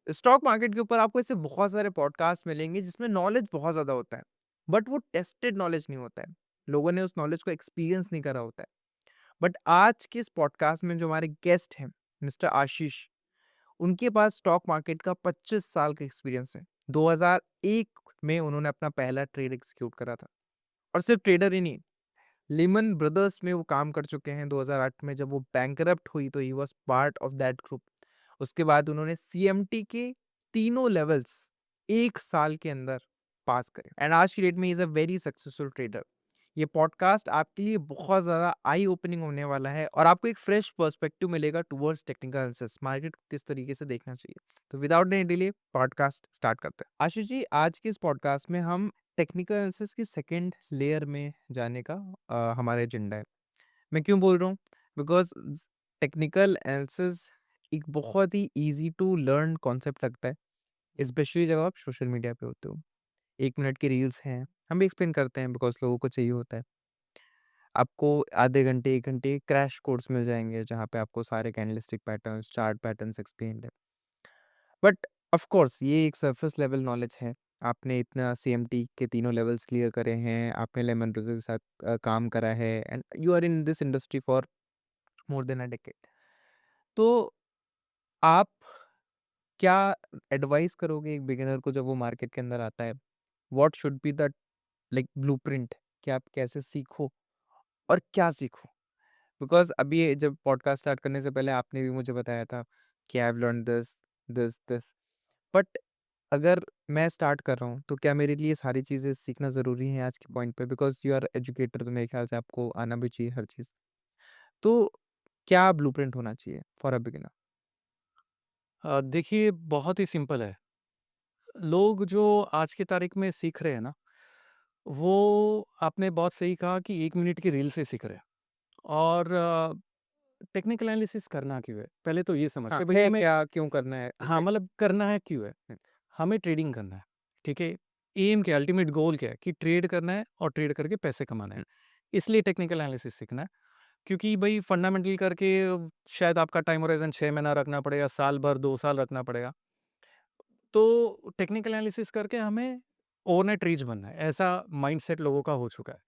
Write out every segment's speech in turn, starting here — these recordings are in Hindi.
स्टॉक मार्केट के ऊपर आपको ऐसे बहुत सारे पॉडकास्ट मिलेंगे जिसमें नॉलेज बहुत ज़्यादा होता है, बट वो टेस्टेड नॉलेज नहीं होता है। लोगों ने उस नॉलेज को एक्सपीरियंस नहीं करा होता है। बट आज के इस पॉडकास्ट में जो हमारे गेस्ट हैं, मिस्टर आशीष, उनके पास स्टॉक मार्केट का 25 साल का एक्सपीरियंस है। 2001 में उन्होंने अपना पहला ट्रेड एग्जीक्यूट करा था और सिर्फ ट्रेडर ही नहीं, लेमन ब्रदर्स में वो काम कर चुके हैं। 2008 में जब वो बैंकरप्ट हुई तो he was part of that group. उसके बाद उन्होंने सीएमटी के तीनों लेवल्स 1 साल के अंदर पास करे एंड आज की डेट में he is a very successful trader. ये पॉडकास्ट आपके लिए बहुत ज़्यादा आई ओपनिंग होने वाला है और आपको एक फ्रेश पर्सपेक्टिव मिलेगा टुवर्ड्स टेक्निकल एनालिसिस, मार्केट को किस तरीके से देखना चाहिए। तो without any delay podcast start करते हैं। आशीष जी, आज के इस पॉडकास्ट में हम टेक्निकल एनालिसिस की सेकंड लेयर में जाने का हमारा एजेंडा है। मैं क्यों बोल रहा हूँ? बिकॉज़ टेक्निकल एनालिसिस एक बहुत ही ईज़ी टू लर्न कॉन्सेप्ट लगता है, स्पेशली जब आप सोशल मीडिया पे होते हो। 1 मिनट की रील्स हैं, हम भी एक्सप्लेन करते हैं बिकॉज़ लोगों को चाहिए होता है। आपको आधे घंटे, 1 घंटे क्रैश कोर्स मिल जाएँगे जहाँ पे आपको सारे candlestick patterns, chart patterns explained है। बट ऑफ कोर्स ये एक सरफेस लेवल नॉलेज है। आपने इतना सीएमटी के तीनों लेवल्स क्लियर करे हैं, आपने लेमन ब्रदर्स के साथ काम करा है and you are in this industry for more than a decade. तो आप क्या एडवाइस करोगे एक बिगिनर को जब वो मार्केट के अंदर आता है? What should be the like blueprint कि आप कैसे सीखो और क्या सीखो? बिकॉज़ अभी ये जब पॉडकास्ट स्टार्ट करने से पहले आपने भी मुझे बताया था कि I have learned this, this. But अगर मैं स्टार्ट कर रहा हूँ, तो क्या मेरे लिए सारी चीज़ें सीखना ज़रूरी है आज के पॉइंट पे? बिकॉज़ यू आर एजुकेटर तो मेरे ख्याल से आपको आना भी चाहिए हर चीज़। तो क्या ब्लूप्रिंट होना चाहिए फॉर अ बिगिनर? देखिए बहुत ही सिंपल है। लोग जो आज की तारीख में सीख रहे हैं ना, वो आपने बहुत सही कहा कि 1 मिनट की रील से सीख रहे हैं और टेक्निकल एनालिसिस करना क्यों है? पहले तो ये हाँ, समझते हैं भई है हमें क्या? क्यों करना है? हाँ, एग्ज़ैक्टली। मतलब करना है क्यों है? हुँ, हमें ट्रेडिंग करना है, ठीक है? एम क्या है, अल्टीमेट गोल क्या है कि ट्रेड करना है और ट्रेड करके पैसे कमाने हैं। हुँ, इसलिए टेक्निकल एनालिसिस सीखना है क्योंकि भई फंडामेंटल करके शायद आपका टाइम होराइज़न 6 महीना रखना पड़ेगा, साल भर, 2 साल रखना पड़ेगा। तो टेक्निकल एनालिसिस करके हमें ओवरनाइट रीच बनना है, ऐसा माइंडसेट लोगों का हो चुका है।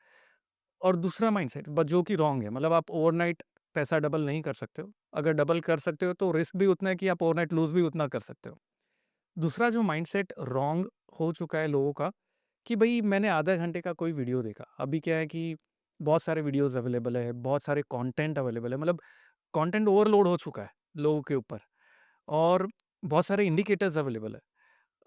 और दूसरा माइंडसेट जो कि रॉन्ग है, मतलब आप ओवरनाइट पैसा डबल नहीं कर सकते हो। अगर डबल कर सकते हो तो रिस्क भी उतना है कि आप ओवरनाइट लूज़ भी उतना कर सकते हो। दूसरा जो माइंडसेट रॉन्ग हो चुका है लोगों का कि भई मैंने आधा घंटे का कोई वीडियो देखा। अभी क्या है कि बहुत सारे वीडियोज़ अवेलेबल है, बहुत सारे कंटेंट अवेलेबल है, मतलब कंटेंट ओवरलोड हो चुका है लोगों के ऊपर और बहुत सारे इंडिकेटर्स अवेलेबल है।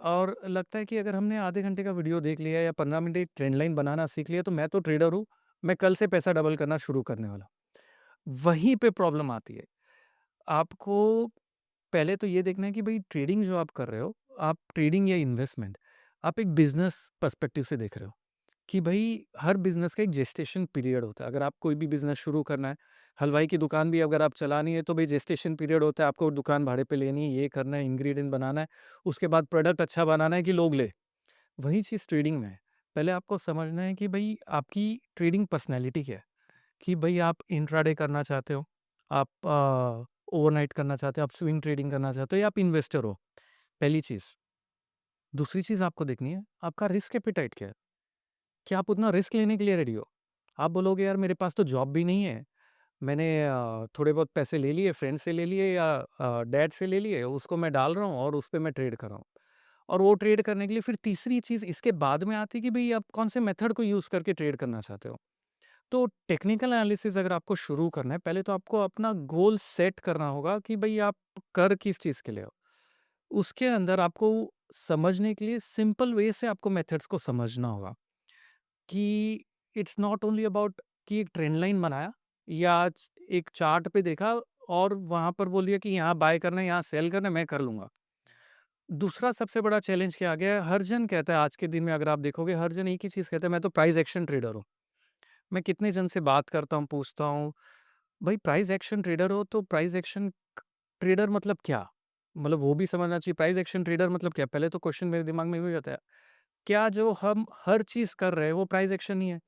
और लगता है कि अगर हमने आधे घंटे का वीडियो देख लिया या 15 मिनट एक ट्रेंड लाइन बनाना सीख लिया तो मैं तो ट्रेडर हूँ, मैं कल से पैसा डबल करना शुरू करने वाला हूँ। वहीं पे प्रॉब्लम आती है। आपको पहले तो ये देखना है कि भई ट्रेडिंग जो आप कर रहे हो, आप ट्रेडिंग या इन्वेस्टमेंट, आप एक बिज़नेस पर्सपेक्टिव से देख रहे हो। कि भई हर बिज़नेस का एक जेस्टेशन पीरियड होता है। अगर आप कोई भी बिज़नेस शुरू करना है, हलवाई की दुकान भी अगर आप चलानी है तो भई जेस्टेशन पीरियड होता है, आपको दुकान भाड़े पे लेनी है, ये करना है, इंग्रीडिएंट बनाना है, उसके बाद प्रोडक्ट अच्छा बनाना है कि लोग लें। वही चीज़ ट्रेडिंग में है। पहले आपको समझना है कि भई आपकी ट्रेडिंग पर्सनैलिटी क्या है? कि भई आप इंट्राडे करना चाहते हो, आप ओवरनाइट करना चाहते हो, आप स्विंग ट्रेडिंग करना चाहते हो या आप इन्वेस्टर हो, पहली चीज़। दूसरी चीज़ आपको देखनी है, आपका रिस्क एपेटाइट क्या है? क्या आप उतना रिस्क लेने के लिए रेडी हो? आप बोलोगे यार मेरे पास तो जॉब भी नहीं है। मैंने थोड़े बहुत पैसे ले लिए, फ्रेंड से ले लिए या डैड से ले लिए, उसको मैं डाल रहा हूँ और उस पे मैं ट्रेड कर रहा हूँ। और वो ट्रेड करने के लिए फिर तीसरी चीज़ इसके बाद में आती है कि भई आप कौन से मेथड को यूज़ करके ट्रेड करना चाहते हो। तो टेक्निकल एनालिसिस अगर आपको शुरू करना है, पहले तो आपको अपना गोल सेट करना होगा कि भई आप कर किस चीज़ के लिए हो। उसके अंदर आपको समझने के लिए सिंपल वे से आपको मेथड्स को समझना होगा। कि इट्स नॉट ओनली अबाउट कि एक ट्रेंड लाइन बनाया या एक चार्ट पे देखा और वहां पर बोल दिया कि यहाँ बाय करना है यहाँ सेल करना है मैं कर लूंगा। दूसरा सबसे बड़ा चैलेंज क्या आ गया है, हर जन कहता है आज के दिन में अगर आप देखोगे हर जन एक ही चीज कहता है मैं तो प्राइस एक्शन ट्रेडर हूँ। मैं कितने जन से बात करता हूँ पूछता हूँ भाई प्राइस एक्शन ट्रेडर हो तो प्राइस एक्शन ट्रेडर मतलब क्या, मतलब वो भी समझना चाहिए प्राइस एक्शन ट्रेडर मतलब क्या। पहले तो क्वेश्चन मेरे दिमाग में भी होता है क्या जो हम हर चीज कर रहे हैं वो प्राइस एक्शन ही है।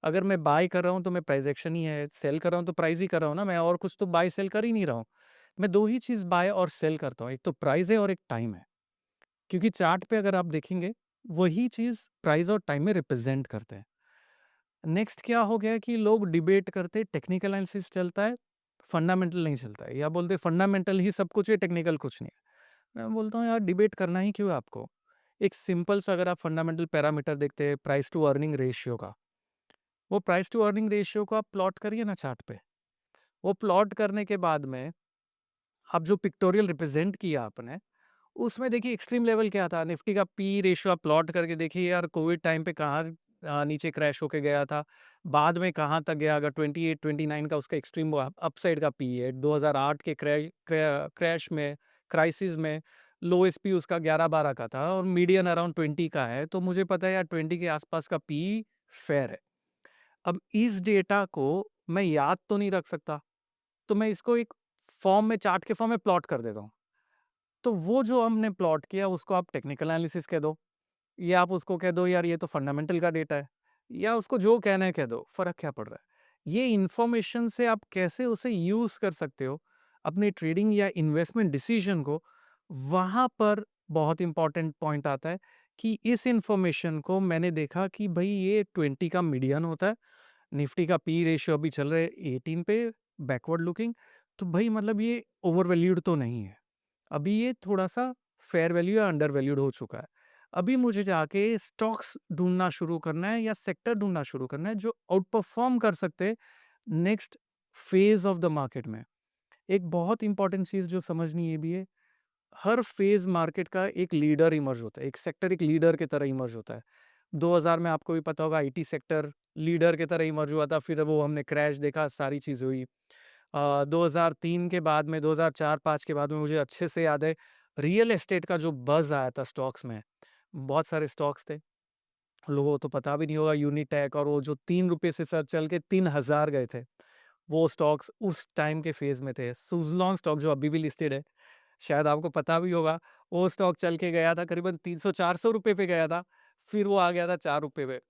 अगर मैं बाय कर रहा हूँ तो मैं प्राइस एक्शन ही है, सेल कर रहा हूँ तो प्राइस ही कर रहा हूँ ना, मैं और कुछ तो बाय सेल कर ही नहीं रहा हूँ। मैं 2 ही चीज़ बाय और सेल करता हूँ, एक तो प्राइस है और एक टाइम है। क्योंकि चार्ट पे अगर आप देखेंगे, वही चीज़ प्राइस और टाइम में रिप्रेज़ेंट करते हैं। नेक्स्ट क्या हो गया कि लोग डिबेट करते हैं, टेक्निकल एनालिसिस चलता है, फंडामेंटल नहीं चलता है, या बोलते हैं फंडामेंटल ही सब कुछ है, टेक्निकल कुछ नहीं है। मैं बोलता हूँ यार डिबेट करना ही क्यों है आपको? एक सिंपल सा अगर आप फंडामेंटल पैरामीटर देखते हैं प्राइस टू अर्निंग रेशियो का, वो प्राइस टू अर्निंग रेशियो को आप प्लॉट करिए ना चार्ट पे। वो प्लॉट करने के बाद में आप जो पिक्टोरियल रिप्रेज़ेंट किया आपने, उसमें देखिए एक्सट्रीम लेवल क्या था, निफ्टी का पी रेशियो आप प्लॉट करके देखिए यार कोविड टाइम पे कहाँ नीचे क्रैश होके गया था, बाद में कहाँ तक गया, अगर 28-29 का उसका एक्सट्रीम वो अपसाइड का पी है, 2008 के क्रैश में, क्राइसिस में लोएस्ट पी उसका 11-12 का था और मीडियन अराउंड 20 का है, तो मुझे पता है यार 20 के आसपास का पी फेयर है। अब इस डेटा को मैं याद तो नहीं रख सकता, तो मैं इसको एक फॉर्म में चार्ट के फॉर्म में प्लॉट कर देता हूँ। तो वो जो हमने प्लॉट किया उसको आप टेक्निकल एनालिसिस कह दो, या आप उसको कह दो यार ये तो फंडामेंटल का डेटा है, या उसको जो कहना है कह दो, फ़र्क क्या पड़ रहा है? ये इन्फॉर्मेशन से आप कैसे उसे यूज़ कर सकते हो, अपनी ट्रेडिंग या इन्वेस्टमेंट डिसीजन को, वहाँ पर बहुत इम्पोर्टेंट पॉइंट आता है कि इस इन्फॉर्मेशन को मैंने देखा कि भई ये 20 का मीडियन होता है, निफ्टी का पी रेशियो अभी चल रहा है 18 पे, बैकवर्ड लुकिंग, तो भई मतलब ये ओवर वैल्यूड तो नहीं है। अभी ये थोड़ा-सा फेयर वैल्यू या अंडर वैल्यूड हो चुका है। अभी मुझे जाके स्टॉक्स ढूँढना शुरू करना है या सेक्टर ढूँढना शुरू करना है जो आउट परफ़ॉर्म कर सकते हैं next phase of the market में। एक बहुत इम्पोर्टेंट चीज़ जो समझनी ये भी है, हर फ़ेज़ मार्केट का एक लीडर इमर्ज होता है, एक सेक्टर एक लीडर की तरह इमर्ज होता है। 2000 में आपको भी पता होगा आईटी सेक्टर लीडर की तरह इमर्ज हुआ था, फिर वो हमने क्रैश देखा, सारी चीज़ हुई। 2003 के बाद में 2004-5 के बाद में मुझे अच्छे से याद है, रियल एस्टेट का जो बज़ आया था स्टॉक्स में, बहुत सारे स्टॉक्स थे। लोगों को तो पता भी नहीं होगा यूनिटैक और वो जो ₹3 से सर चल के 3000 गए थे। वो स्टॉक्स उस टाइम के फ़ेज़ में थे। सुज़लॉन स्टॉक जो अभी भी लिस्टेड है, शायद आपको पता भी होगा, वो स्टॉक चल के गया था करीबन 300-400 रुपए पे गया था, फिर वो आ गया था ₹4 पे।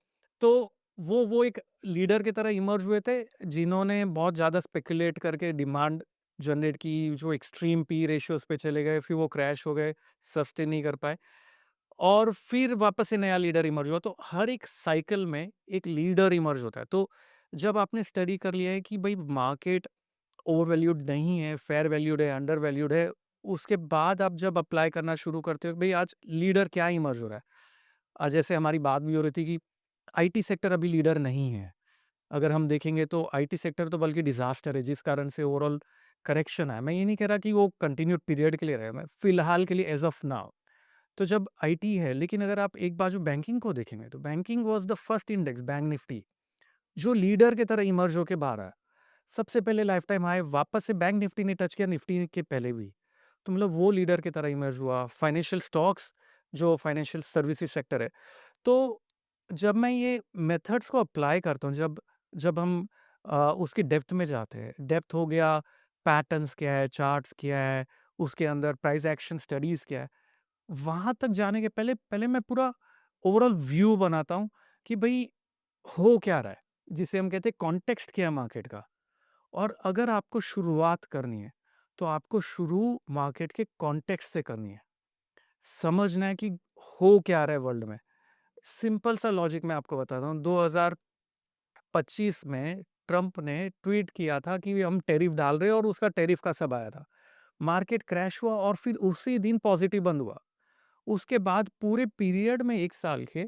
तो वो एक लीडर की तरह इमर्ज हुए थे, जिन्होंने बहुत ज़्यादा स्पेकुलेट करके डिमांड जनरेट की, जो एक्सट्रीम पी रेशियोज़ पे चले गए, फिर वो क्रैश हो गए, सस्टेन नहीं कर पाए और फिर वापस से नया लीडर इमर्ज हुआ। तो हर एक साइकिल में एक लीडर इमर्ज होता है। तो जब आपने स्टडी कर लिया है कि भई मार्केट ओवर वैल्यूड नहीं है, फेयर वैल्यूड है, अंडर वैल्यूड है, उसके बाद आप जब अप्लाई करना शुरू करते हो, भई आज लीडर क्या इमर्ज हो रहा है? जैसे हमारी बात भी हो रही थी कि आईटी सेक्टर अभी लीडर नहीं है। अगर हम देखेंगे तो आईटी सेक्टर तो बल्कि डिज़ास्टर है, जिस कारण से ओवरऑल करेक्शन आया। मैं ये नहीं कह रहा कि वो कंटिन्यूड पीरियड के लिए रहे, मैं फिलहाल के लिए एज़ ऑफ नाउ। तो जब आईटी है, लेकिन अगर आप एक बाजू बैंकिंग को देखेंगे, तो banking was the first index, bank Nifty, जो लीडर की तरह इमर्ज होके बाहर आया। सबसे पहले लाइफ टाइम हाई वापस से बैंक निफ्टी ने टच किया, निफ्टी के पहले भी। तो मतलब वो लीडर की तरह इमर्ज हुआ। फाइनेंशियल स्टॉक्स, जो फाइनेंशियल सर्विसेज सेक्टर है, तो जब मैं ये मेथड्स को अप्लाई करता हूँ, जब जब हम उसकी डेप्थ में जाते हैं, डेप्थ हो गया, पैटर्न्स क्या है, चार्ट्स क्या है, उसके अंदर प्राइस एक्शन स्टडीज़ क्या है, वहाँ तक जाने के पहले पहले मैं पूरा ओवरऑल व्यू बनाता हूँ कि भई हो क्या रहा है? जिसे हम कहते हैं कॉन्टेक्स्ट क्या है मार्केट का। और अगर आपको शुरुआत करनी है, तो आपको शुरू मार्केट के कॉन्टेक्स्ट से करनी है। समझना है कि हो क्या रहा है वर्ल्ड में। सिंपल सा लॉजिक मैं आपको बताता हूँ, 2025 में ट्रंप ने ट्वीट किया था कि हम टैरिफ डाल रहे हैं और उसका टैरिफ का सब आया था। मार्केट क्रैश हुआ और फिर उसी दिन पॉजिटिव बंद हुआ। उसके बाद पूरे पीरियड में 1 साल के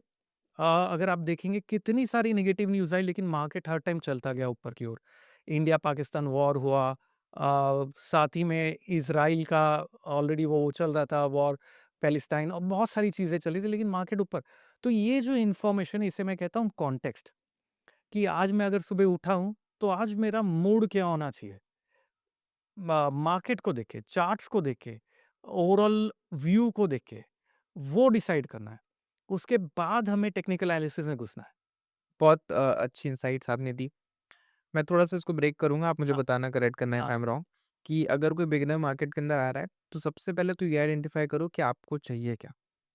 अगर आप देखेंगे कितनी सारी नेगेटिव न्यूज़ आई, लेकिन मार्केट हर टाइम चलता गया ऊपर की ओर। इंडिया-पाकिस्तान वॉर हुआ, साथ ही में इज़राइल का ऑलरेडी वो चल रहा था वॉर, पैलेस्टाइन और बहुत सारी चीज़ें चली थी, लेकिन मार्केट ऊपर। तो ये जो इन्फॉर्मेशन है इसे मैं कहता हूँ कॉन्टेक्स्ट, कि आज मैं अगर सुबह उठा हूँ, तो आज मेरा मूड क्या होना चाहिए? मार्केट को देख के, चार्ट्स को देख के, ओवरऑल व्यू को देख के, वो डिसाइड करना है। उसके बाद हमें टेक्निकल एनालिसिस में घुसना है। बहुत अच्छी इनसाइट्स आपने दी। मैं थोड़ा-सा इसको ब्रेक करूँगा, आप मुझे हाँ, बताना करेक्ट करना इफ हाँ, आई एम रॉन्ग कि अगर कोई बिगिनर मार्केट के अंदर आ रहा है, तो सबसे पहले तो ये आइडेंटिफ़ाई करो कि आपको चाहिए क्या?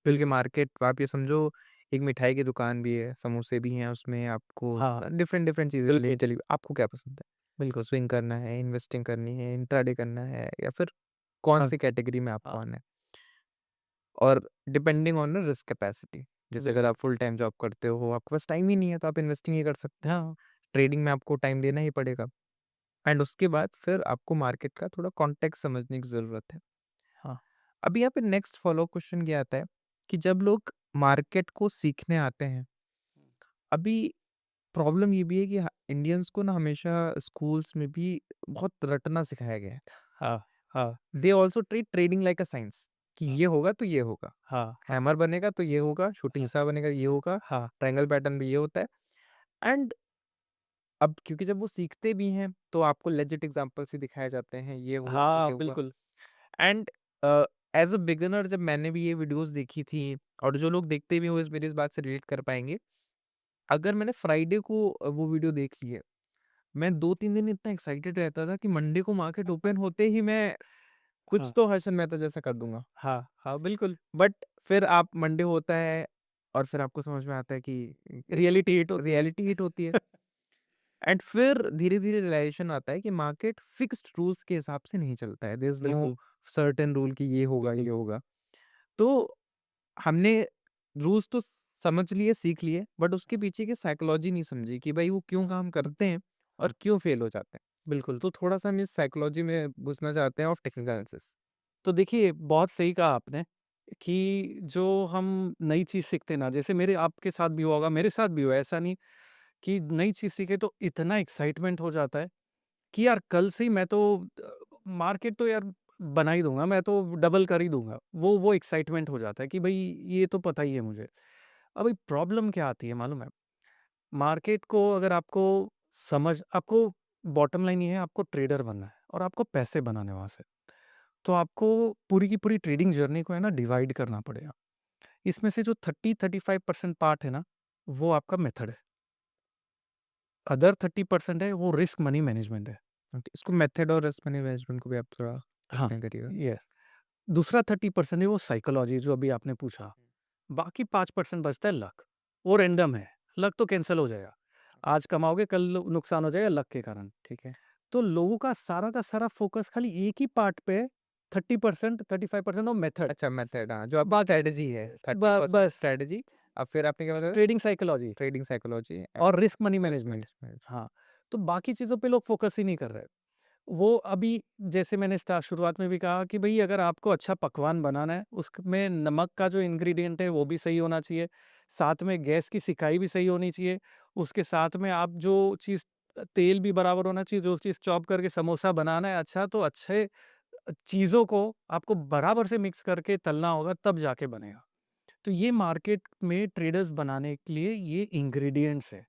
क्योंकि मार्केट आप ये समझो एक मिठाई की दुकान भी है, समोसे भी हैं उसमें, आपको हाँ, डिफरेंट डिफरेंट चीज़ें मिलेंगी। बिल्कुल, चलिए, आपको क्या पसंद है? बिल्कुल। स्विंग करना है, इन्वेस्टिंग करनी है, इंट्राडे करना है या फिर हाँ, कौन-सी कैटेगरी में आपको हाँ, आना है। और depending on the risk capacity, जैसे अगर बिल्कुल। आप फुल टाइम जॉब करते हो, आपके पास टाइम ही नहीं है तो आप इन्वेस्टिंग ही कर सकते हैं। हाँ, ट्रेडिंग में आपको टाइम देना ही पड़ेगा एंड उसके बाद फिर आपको मार्केट का थोड़ा कॉन्टेक्स्ट समझने की ज़रूरत है। हाँ, अब यहाँ पे नेक्स्ट फ़ॉलो क्वेश्चन ये आता है कि जब लोग मार्केट को सीखने आते हैं, अभी प्रॉब्लम ये भी है कि इंडियंस को ना हमेशा स्कूल्स में भी बहुत रटना सिखाया गया है। हाँ, हाँ, they also treat trading like a science कि हाँ, ये होगा तो ये होगा, हाँ, हाँ, हैमर बनेगा तो ये होगा, शूटिंग हाँ, स्टार बनेगा ये होगा, हाँ, ट्रायंगल पैटर्न भी ये होता है एंड अब क्योंकि जब वो सीखते भी हैं तो आपको लेजिट एग्जांपल्स ही दिखाए जाते हैं, ये हुआ तो हाँ, ये हुआ बिल्कुल। एंड एज़ अ बिगिनर जब मैंने भी ये वीडियोज़ देखी थी और जो लोग देखते भी हैं वो इस बात से रिलेट कर पाएँगे। अगर मैंने फ्राइडे को वो वीडियो देख ली है, मैं 2-3 दिन इतना एक्साइटेड रहता था कि मंडे को मार्केट ओपन होते ही मैं कुछ हाँ, तो हर्षद मेहता जैसा कर दूँगा। हाँ, हाँ, बिल्कुल। बट फिर आप मंडे होता है और फिर आपको समझ में आता है कि रियलिटी हिट होती है। रियलिटी हिट होती है एंड फिर धीरे-धीरे रियलाइज़ेशन आता है कि मार्केट फिक्स्ड रूल्स के हिसाब से नहीं चलता है। देयर इज़ नो बिल्कुल, सर्टेन रूल कि ये होगा, ये बिल्कुल। होगा। तो हमने रूल्स तो समझ लिए, सीख लिए बट उसके पीछे की साइकोलॉजी नहीं समझी कि भाई वो क्यों काम करते हैं और हाँ, क्यों फेल हो जाते हैं। बिल्कुल। तो थोड़ा-सा हम इस साइकोलॉजी में घुसना चाहते हैं ऑफ टेक्निकल एनालिसिस। तो देखिए, बहुत सही कहा आपने कि जो हम नई चीज़ सीखते हैं ना, जैसे मेरे आपके साथ भी हुआ होगा, मेरे साथ भी हुआ है, ऐसा नहीं कि नई चीज़ सीखे तो इतना एक्साइटमेंट हो जाता है कि यार कल से ही मैं तो मार्केट तो यार बना ही दूँगा, मैं तो डबल कर ही दूँगा। वो एक्साइटमेंट हो जाता है कि भई ये तो पता ही है मुझे। अभी प्रॉब्लम क्या आती है मालूम है? मार्केट को अगर आपको बॉटम लाइन ये है, आपको ट्रेडर बनना है और आपको पैसे बनाने हैं वहाँ से। तो आपको पूरी की पूरी ट्रेडिंग जर्नी को है ना डिवाइड करना पड़ेगा। इसमें से जो 30-35% पार्ट है ना, वो आपका मेथड है। अदर 30% है वो रिस्क मनी मैनेजमेंट है। ओके, इसको मेथड और रिस्क मैनेजमेंट को भी आप थोड़ा हाँ, एक्सप्लेन करिएगा। यस। दूसरा 30% है वो साइकोलॉजी जो अभी आपने पूछा। बाकी 5% बचता है लक। वो रैंडम है, लक तो कैंसल हो जाएगा। आज कमाओगे कल नुकसान हो जाएगा लक के कारण। ठीक है। तो लोगों का सारा फ़ोकस खाली एक ही पार्ट पे है, 30% 35% ऑफ मेथड। अच्छा मेथड हाँ, जो आपकी बाकी स्ट्रैटेजी है, ब 30% बस स्ट्रैटेजी अब फिर आपने क्या बताया? Trading psychology trading psychology and और risk money risk management. Management. हाँ, तो बाकी चीज़ों पे लोग फ़ोकस ही नहीं कर रहे। वो अभी जैसे मैंने शुरुआत में भी कहा कि भई अगर आपको अच्छा पकवान बनाना है, उसमें नमक का जो इंग्रीडिएंट है वो भी सही होना चाहिए, साथ में गैस की सिकाई भी सही होनी चाहिए, उसके साथ में आप जो चीज़ तेल भी बराबर होना चाहिए, जो चीज़ चॉप करके समोसा बनाना है अच्छा, तो अच्छे चीज़ों को आपको बराबर से मिक्स करके तलना होगा तब जाके बनेगा। तो ये मार्केट में ट्रेडर्स बनाने के लिए ये इंग्रीडिएंट्स है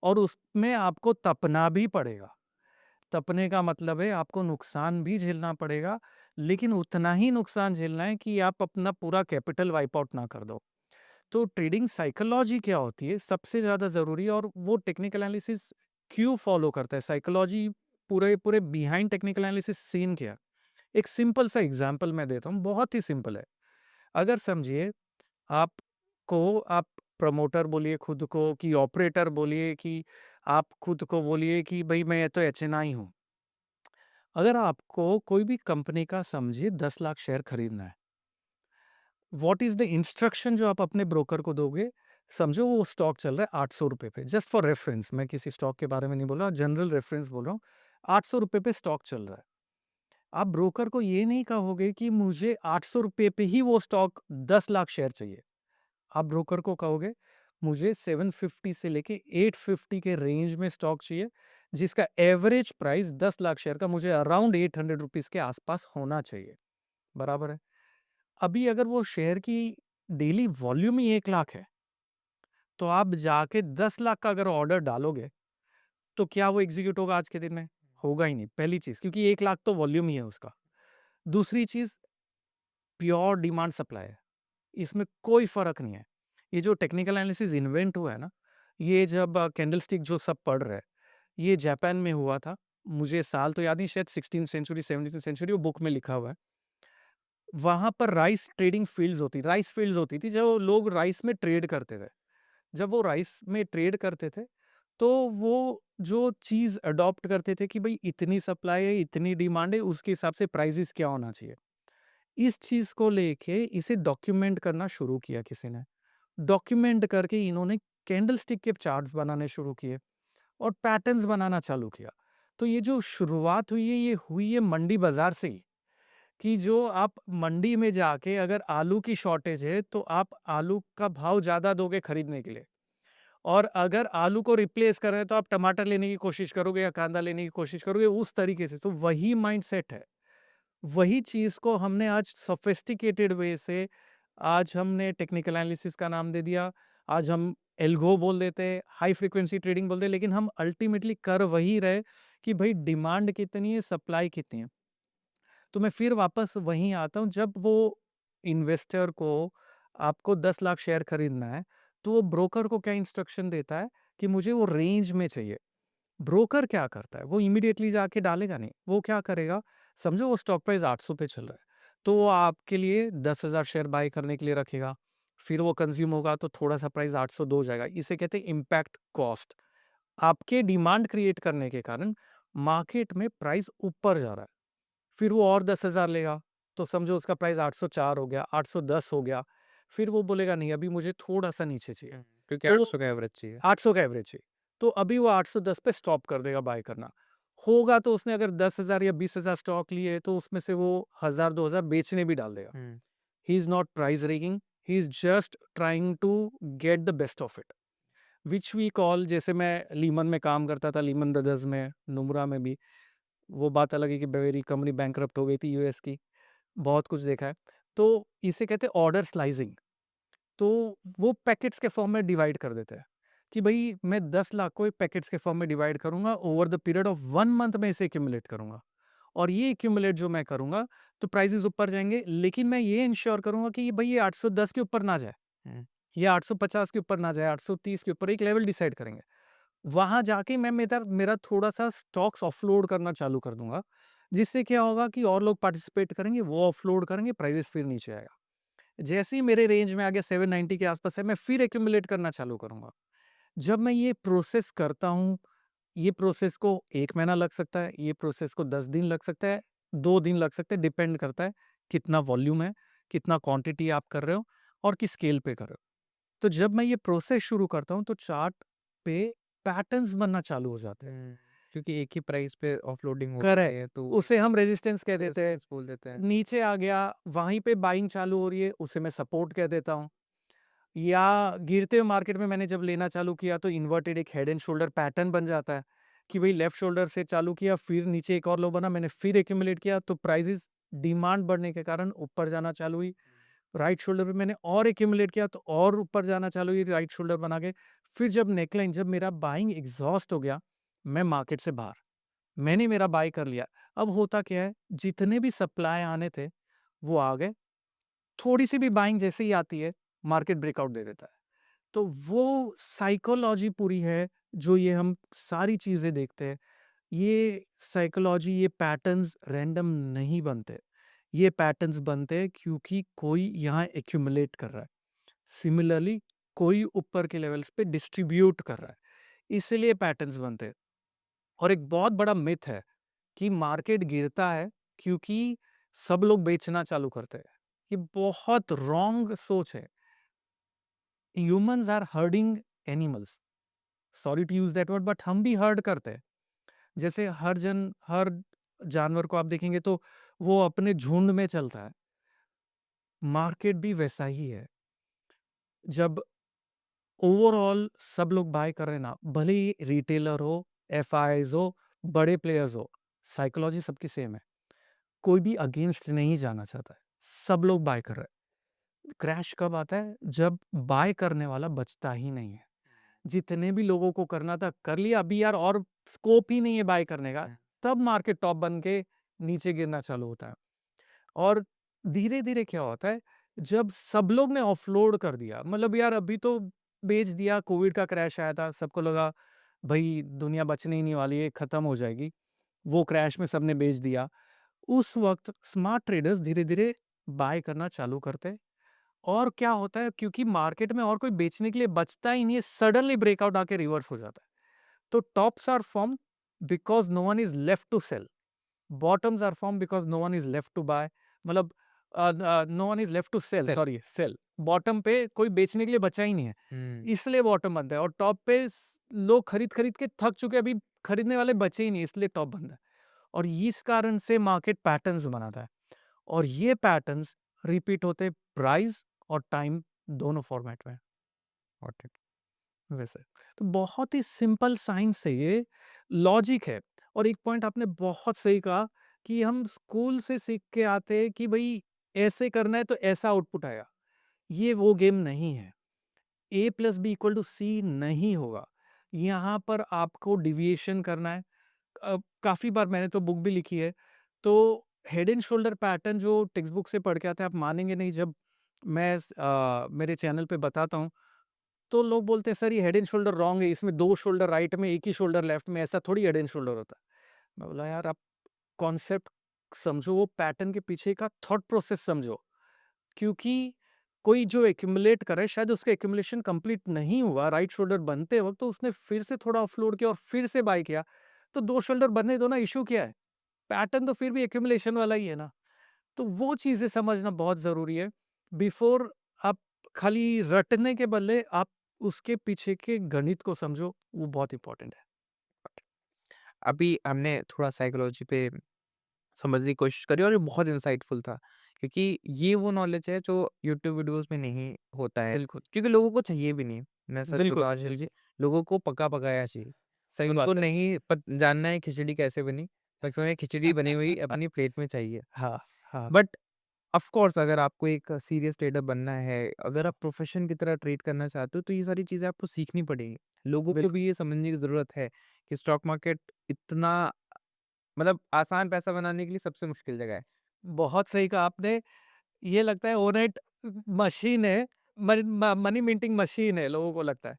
और उसमें आपको तपना भी पड़ेगा। तपने का मतलब है आपको नुकसान भी झेलना पड़ेगा, लेकिन उतना ही नुकसान झेलना है कि आप अपना पूरा कैपिटल वाइप आउट ना कर दो। तो ट्रेडिंग साइकोलॉजी क्या होती है सबसे ज़्यादा ज़रूरी और वो टेक्निकल एनालिसिस क्यों फॉलो करता है? साइकोलॉजी पूरे पूरे बिहाइंड टेक्निकल एनालिसिस सीन क्या है? एक सिंपल सा एग्ज़ाम्पल मैं देता हूँ, बहुत ही सिंपल है। अगर समझिए आप प्रमोटर बोलिए खुद को कि ऑपरेटर बोलिए कि आप खुद को बोलिए कि भई मैं तो एचएनआई हूँ। अगर आपको कोई भी कंपनी का समझिए 10 लाख शेयर खरीदना है, व्हाट इज़ द इंस्ट्रक्शन जो आप अपने ब्रोकर को दोगे? समझो वो स्टॉक चल रहा है ₹800 पे, जस्ट फॉर रेफरेंस मैं किसी स्टॉक के बारे में नहीं बोल रहा, जनरल रेफरेंस बोल रहा हूँ। ₹800 पे स्टॉक चल रहा है। आप ब्रोकर को ये नहीं कहोगे कि मुझे ₹800 पे ही वो स्टॉक 10 लाख शेयर चाहिए। आप ब्रोकर को कहोगे मुझे 750 से लेके 850 के रेंज में स्टॉक चाहिए, जिसका एवरेज प्राइस 10 लाख शेयर का मुझे अराउंड ₹800 के आसपास होना चाहिए। बराबर है? अभी अगर वो शेयर की डेली वॉल्यूम ही 1 लाख है, तो आप जाके 10 लाख का अगर ऑर्डर डालोगे, तो क्या वो एग्ज़ीक्यूट होगा आज के दिन में? होगा ही नहीं, पहली चीज़ क्योंकि 1 लाख तो वॉल्यूम ही है उसका। दूसरी चीज़ प्योर डिमांड सप्लाई है, इसमें कोई फ़र्क नहीं है। ये जो टेक्निकल एनालिसिस इन्वेंट हुआ है ना, ये जब कैंडलस्टिक जो सब पढ़ रहे हैं, ये जापान में हुआ था। मुझे साल तो याद नहीं शायद 16th सेंचुरी 17th सेंचुरी वो बुक में लिखा हुआ है। वहाँ पर राइस फील्ड्स होती थी जो लोग राइस में ट्रेड करते थे। जब वो राइस में ट्रेड करते थे, तो वो जो चीज़ अडॉप्ट करते थे कि भाई इतनी सप्लाई है, इतनी डिमांड है, उसके हिसाब से प्राइसेस क्या होना चाहिए। इस चीज़ को लेके इसे डॉक्यूमेंट करना शुरू किया किसी ने। डॉक्यूमेंट करके इन्होंने कैंडलस्टिक के चार्ट्स बनाने शुरू किए और पैटर्न्स बनाना चालू किया। तो ये जो शुरुआत हुई है, ये हुई है मंडी बाज़ार से ही, कि जो आप मंडी में जाके अगर आलू की शॉर्टेज है, तो आप आलू का भाव ज़्यादा दोगे खरीदने के लिए। और अगर आलू को रिप्लेस कर रहे हैं, तो आप टमाटर लेने की कोशिश करोगे या कांदा लेने की कोशिश करोगे, उस तरीके से। तो वही माइंडसेट है। वही चीज़ को हमने आज सोफिस्टिकेटेड वे से, आज हमने टेक्निकल एनालिसिस का नाम दे दिया, आज हम एल्गो बोल देते हैं, हाई फ्रीक्वेंसी ट्रेडिंग बोलते हैं, लेकिन हम अल्टीमेटली कर वही रहे कि भई डिमांड कितनी है, सप्लाई कितनी है। तो मैं फिर वापस वहीं आता हूँ, जब वो इन्वेस्टर को आपको 10 लाख शेयर खरीदना है, तो वो ब्रोकर को क्या इंस्ट्रक्शन देता है कि मुझे वो रेंज में चाहिए। ब्रोकर क्या करता है, वो इमीडिएटली जाके डालेगा नहीं। वो क्या करेगा, समझो वो स्टॉक प्राइस 800 पे चल रहा है, तो वो आपके लिए 10,000 शेयर बाय करने के लिए रखेगा। फिर वो कंज्यूम होगा तो थोड़ा-सा प्राइस 802 हो जाएगा। इसे कहते हैं इम्पैक्ट कॉस्ट। आपके डिमांड क्रिएट करने के कारण मार्केट में प्राइस ऊपर जा रहा है। फिर वो और 10,000 लेगा, तो समझो उसका प्राइस 804 हो गया, 810 हो गया। फिर वो बोलेगा नहीं, अभी मुझे थोड़ा-सा नीचे चाहिए। क्योंकि तो 800 का एवरेज चाहिए। 800 का एवरेज चाहिए। तो अभी वो 810 पे स्टॉप कर देगा बाय करना। होगा तो उसने अगर 10,000 या 20,000 स्टॉक लिए, तो उसमें से वो 1,000 2,000 बेचने भी डाल देगा। Hmm, he is not price rigging, he is just trying to get the best of it, which we call, जैसे मैं लीमन में काम करता था, लीमन ब्रदर्स में, नोमुरा में भी। वो बात अलग है कि मेरी कंपनी बैंकरप्ट हो गई थी यूएस की। बहुत कुछ देखा है। तो इसे कहते हैं ऑर्डर स्लाइसिंग। तो वो पैकेट्स के फॉर्म में डिवाइड कर देते हैं कि भई मैं 10 लाख को पैकेट्स के फॉर्म में डिवाइड करूँगा, over the period of 1 month में इसे एक्यूमुलेट करूँगा। और ये एक्यूमुलेट जो मैं करूँगा, तो प्राइसेज़ ऊपर जाएँगे, लेकिन मैं ये इंश्योर करूँगा कि भई ये 810 के ऊपर ना जाए, हुँ, या 850 के ऊपर ना जाए, 830 के ऊपर, एक लेवल डिसाइड करेंगे। वहाँ जाके मैं मेरा मेरा थोड़ा-सा स्टॉक्स ऑफलोड करना चालू कर दूँगा, जिससे क्या होगा कि और लोग पार्टिसिपेट करेंगे, वो ऑफलोड करेंगे, प्राइसेज़ फिर नीचे आएगा। जैसे ही मेरे रेंज में आ गया, 790 के आसपास है, मैं फिर एक्यूमुलेट करना चालू करूँगा। जब मैं ये प्रोसेस करता हूँ, ये प्रोसेस को 1 महीना लग सकता है, ये प्रोसेस को 10 दिन लग सकता है, 2 दिन लग सकते हैं, डिपेंड करता है कितना वॉल्यूम है, कितना क्वांटिटी आप कर रहे हो और किस स्केल पे कर रहे हो। तो जब मैं ये प्रोसेस शुरू करता हूँ, तो चार्ट पे पैटर्न्स बनना चालू हो जाते हैं। हुँ। क्योंकि एक ही प्राइस पे ऑफलोडिंग होती है करेक्ट, तो उसे हम रेजिस्टेंस कह देते हैं। रेजिस्टेंस बोल देते हैं। नीचे आ गया, वहीं पे बाइंग चालू हो रही है, उसे मैं सपोर्ट कह देता हूँ। या गिरते हुए मार्केट में मैंने जब लेना चालू किया, तो इन्वर्टेड एक हेड एंड शोल्डर पैटर्न बन जाता है कि भाई लेफ्ट शोल्डर से चालू किया, फिर नीचे एक और लो बना, मैंने फिर एक्यूमुलेट किया, तो प्राइसेस डिमांड बढ़ने के कारण ऊपर जाना चालू हुई। राइट शोल्डर पे मैंने और एक्यूमुलेट किया, तो और ऊपर जाना चालू हुई राइट शोल्डर बना के। फिर जब नेकलाइन, जब मेरा बाइंग एग्जॉस्ट हो गया, मैं मार्केट से बाहर, मैंने मेरा बाय कर लिया। अब होता क्या है, जितने भी सप्लाई आने थे वो आ गए, थोड़ी सी भी बाइंग जैसे ही आती है, मार्केट ब्रेकआउट दे देता है। तो वो साइकोलॉजी पूरी है, जो ये हम सारी चीज़ें देखते हैं। ये साइकोलॉजी, ये पैटर्न्स रैंडम नहीं बनते। ये पैटर्न्स बनते हैं क्योंकि कोई यहाँ एक्यूमुलेट कर रहा है। सिमिलरली कोई ऊपर के लेवल्स पे डिस्ट्रीब्यूट कर रहा है। इसीलिए पैटर्न्स बनते हैं। और एक बहुत बड़ा मिथ है कि मार्केट गिरता है क्योंकि सब लोग बेचना चालू करते हैं। ये बहुत रॉन्ग सोच है। Humans are herding animals. Sorry to use that word, but हम भी हर्ड करते हैं। जैसे हर जानवर को आप देखेंगे तो वो अपने झुंड में चलता है। मार्केट भी वैसा ही है। जब ओवरऑल सब लोग बाय कर रहे हैं ना, भले ही रिटेलर हो, एफआईआईज़ हो, बड़े प्लेयर्स हो, साइकोलॉजी सबकी सेम है। कोई भी अगेंस्ट नहीं जाना चाहता है। सब लोग बाय कर रहे हैं। क्रैश कब आता है? जब बाय करने वाला बचता ही नहीं है। जितने भी लोगों को करना था कर लिया, अभी यार और स्कोप ही नहीं है बाय करने का, तब मार्केट टॉप बन के नीचे गिरना चालू होता है। और धीरे-धीरे क्या होता है, जब सब लोग ने ऑफलोड कर दिया, मतलब यार अभी तो बेच दिया, कोविड का क्रैश आया था, सबको लगा भई दुनिया बचने ही नहीं वाली है, खत्म हो जाएगी। वो क्रैश में सबने बेच दिया। उस वक़्त स्मार्ट ट्रेडर्स धीरे-धीरे बाय करना चालू करते हैं। और क्या होता है, क्योंकि मार्केट में और कोई बेचने के लिए बचता ही नहीं है, सडनली ब्रेकआउट आके रिवर्स हो जाता है। तो tops are formed because no one is left to sell, bottoms are formed because no one is left to buy, मतलब no one is left to sell, sell. Sorry sell. Bottom पे कोई बेचने के लिए बचा ही नहीं है, हुँ, इसलिए बॉटम बनता है, और टॉप पे लोग खरीद-खरीद के थक चुके हैं, अभी खरीदने वाले बचे ही नहीं, इसलिए टॉप बनता है। और इस कारण से मार्केट पैटर्न्स बनाता है, और ये पैटर्न्स रिपीट होते प्राइस और टाइम दोनों फॉर्मेट में। Got it. वैसे तो बहुत ही सिंपल साइंस है ये, लॉजिक है। और एक पॉइंट आपने बहुत सही कहा कि हम स्कूल से सीख के आते हैं कि भाई ऐसे करना है तो ऐसा आउटपुट आएगा, ये वो गेम नहीं है। ए प्लस बी इक्वल टू सी नहीं होगा, यहाँ पर आपको डिविएशन करना है। काफ़ी बार मैंने तो बुक भी लिखी है, तो हेड एंड शोल्डर पैटर्न जो टेक्स्ट बुक से पढ़ के आते हैं, आप मानेंगे नहीं, जब मैं मेरे चैनल पे बताता हूँ, तो लोग बोलते हैं सर ये हेड एंड शोल्डर रॉन्ग है, इसमें 2 शोल्डर राइट में, 1 ही शोल्डर लेफ्ट में, ऐसा थोड़ी हेड एंड शोल्डर होता है। मैं बोला यार आप कॉन्सेप्ट समझो, वो पैटर्न के पीछे का थॉट प्रोसेस समझो। क्योंकि कोई जो एक्यूमुलेट करे, शायद उसका एक्यूमुलेशन कंप्लीट नहीं हुआ राइट शोल्डर बनते वक़्त, तो उसने फिर से थोड़ा ऑफलोड किया और फिर से बाय किया। तो 2 शोल्डर बनने दो ना, इश्यू क्या है? पैटर्न तो फिर भी एक्यूमुलेशन वाला ही है ना। तो वो चीज़ें समझना बहुत ज़रूरी है। बिफोर आप खाली रटने के बदले आप उसके पीछे के गणित को समझो, वो बहुत इम्पोर्टेंट है। अभी हमने थोड़ा साइकोलॉजी पे समझने की कोशिश करी और ये बहुत इंसाइटफुल था, क्योंकि ये वो नॉलेज है जो यूट्यूब वीडियोज़ में नहीं होता है, बिल्कुल, क्योंकि लोगों को चाहिए भी नहीं। मैं सच बिल्कुल, बताऊँ आशीष जी, बिल्कुल। लोगों को पका-पकाया चाहिए। सही उनको बात है। नहीं जानना है खिचड़ी कैसे बनी, बस उन्हें खिचड़ी बनी हुई अपनी प्लेट में चाहिए। हाँ, हाँ, बट ऑफ कोर्स अगर आपको एक सीरियस ट्रेडर बनना है, अगर आप प्रोफ़ेशन की तरह ट्रेड करना चाहते हो, तो ये सारी चीज़ें आपको सीखनी पड़ेंगी। लोगों को बिल्कुल। भी ये समझने की ज़रूरत है कि स्टॉक मार्केट इतना मतलब आसान पैसा बनाने के लिए सबसे मुश्किल जगह है। बहुत सही कहा आपने। ये लगता है ओनेट मशीन है, मनी मिंटिंग मशीन है, लोगों को लगता है।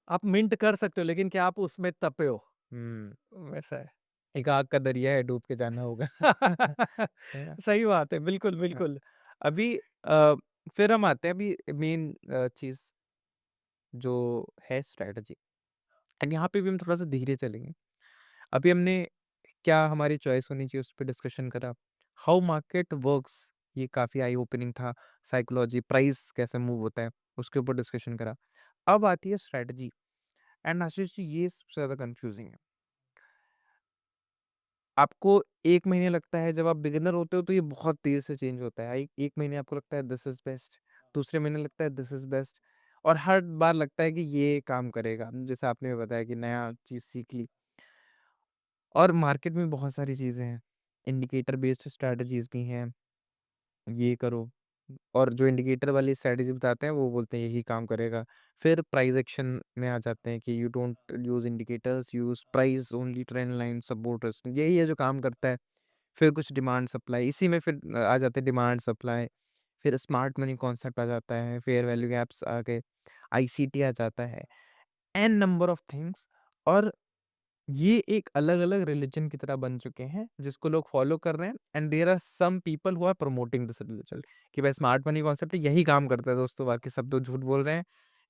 आप मिंट कर सकते हो, लेकिन क्या आप उसमें तपे हो? हुँ, वैसा है। एक आग का दरिया है, डूब के जाना होगा। है ना? सही बात है, बिल्कुल, हाँ, बिल्कुल। अभी फिर हम आते हैं अभी मेन चीज़ जो है स्ट्रैटेजी, एंड यहाँ पे भी हम थोड़ा-सा धीरे चलेंगे। अभी हमने क्या हमारी चॉइस होनी चाहिए उस पे डिस्कशन करा। हाउ मार्केट वर्क्स ये काफ़ी आई ओपनिंग था। साइकोलॉजी, प्राइस कैसे मूव होता है, उसके ऊपर डिस्कशन करा। अब आती है स्ट्रैटेजी, एंड आशीष जी ये सबसे ज़्यादा कन्फ्यूज़िंग है। आपको 1 महीने लगता है जब आप बिगिनर होते हो तो ये बहुत तेज़ से चेंज होता है। 1 महीने आपको लगता है दिस इज़ बेस्ट, दूसरे महीने लगता है दिस इज़ बेस्ट, और हर बार लगता है कि ये काम करेगा। जैसे आपने बताया कि नया चीज़ सीख ली, और मार्केट में बहुत सारी चीज़ें हैं। इंडिकेटर बेस्ड स्ट्रैटेजीज़ भी हैं, ये करो, और जो इंडिकेटर वाली स्ट्रैटेजी बताते हैं वो बोलते हैं यही काम करेगा। फिर प्राइस एक्शन में आ जाते हैं कि you don't use indicators, use price only, trend line, support, resistance, यही है जो काम करता है। फिर कुछ डिमांड सप्लाई, इसी में फिर आ जाते हैं डिमांड सप्लाई, फिर स्मार्ट मनी कॉन्सेप्ट आ जाता है, फेयर वैल्यू गैप्स आ गए, आईसीटी आ जाता है, एन नंबर ऑफ थिंग्स। और ये एक अलग-अलग रिलिजन की तरह बन चुके हैं, जिसको लोग फॉलो कर रहे हैं, and there are some people who are promoting this religion कि भाई स्मार्ट मनी कॉन्सेप्ट है, यही काम करता है दोस्तों, बाकी सब तो झूठ बोल रहे हैं,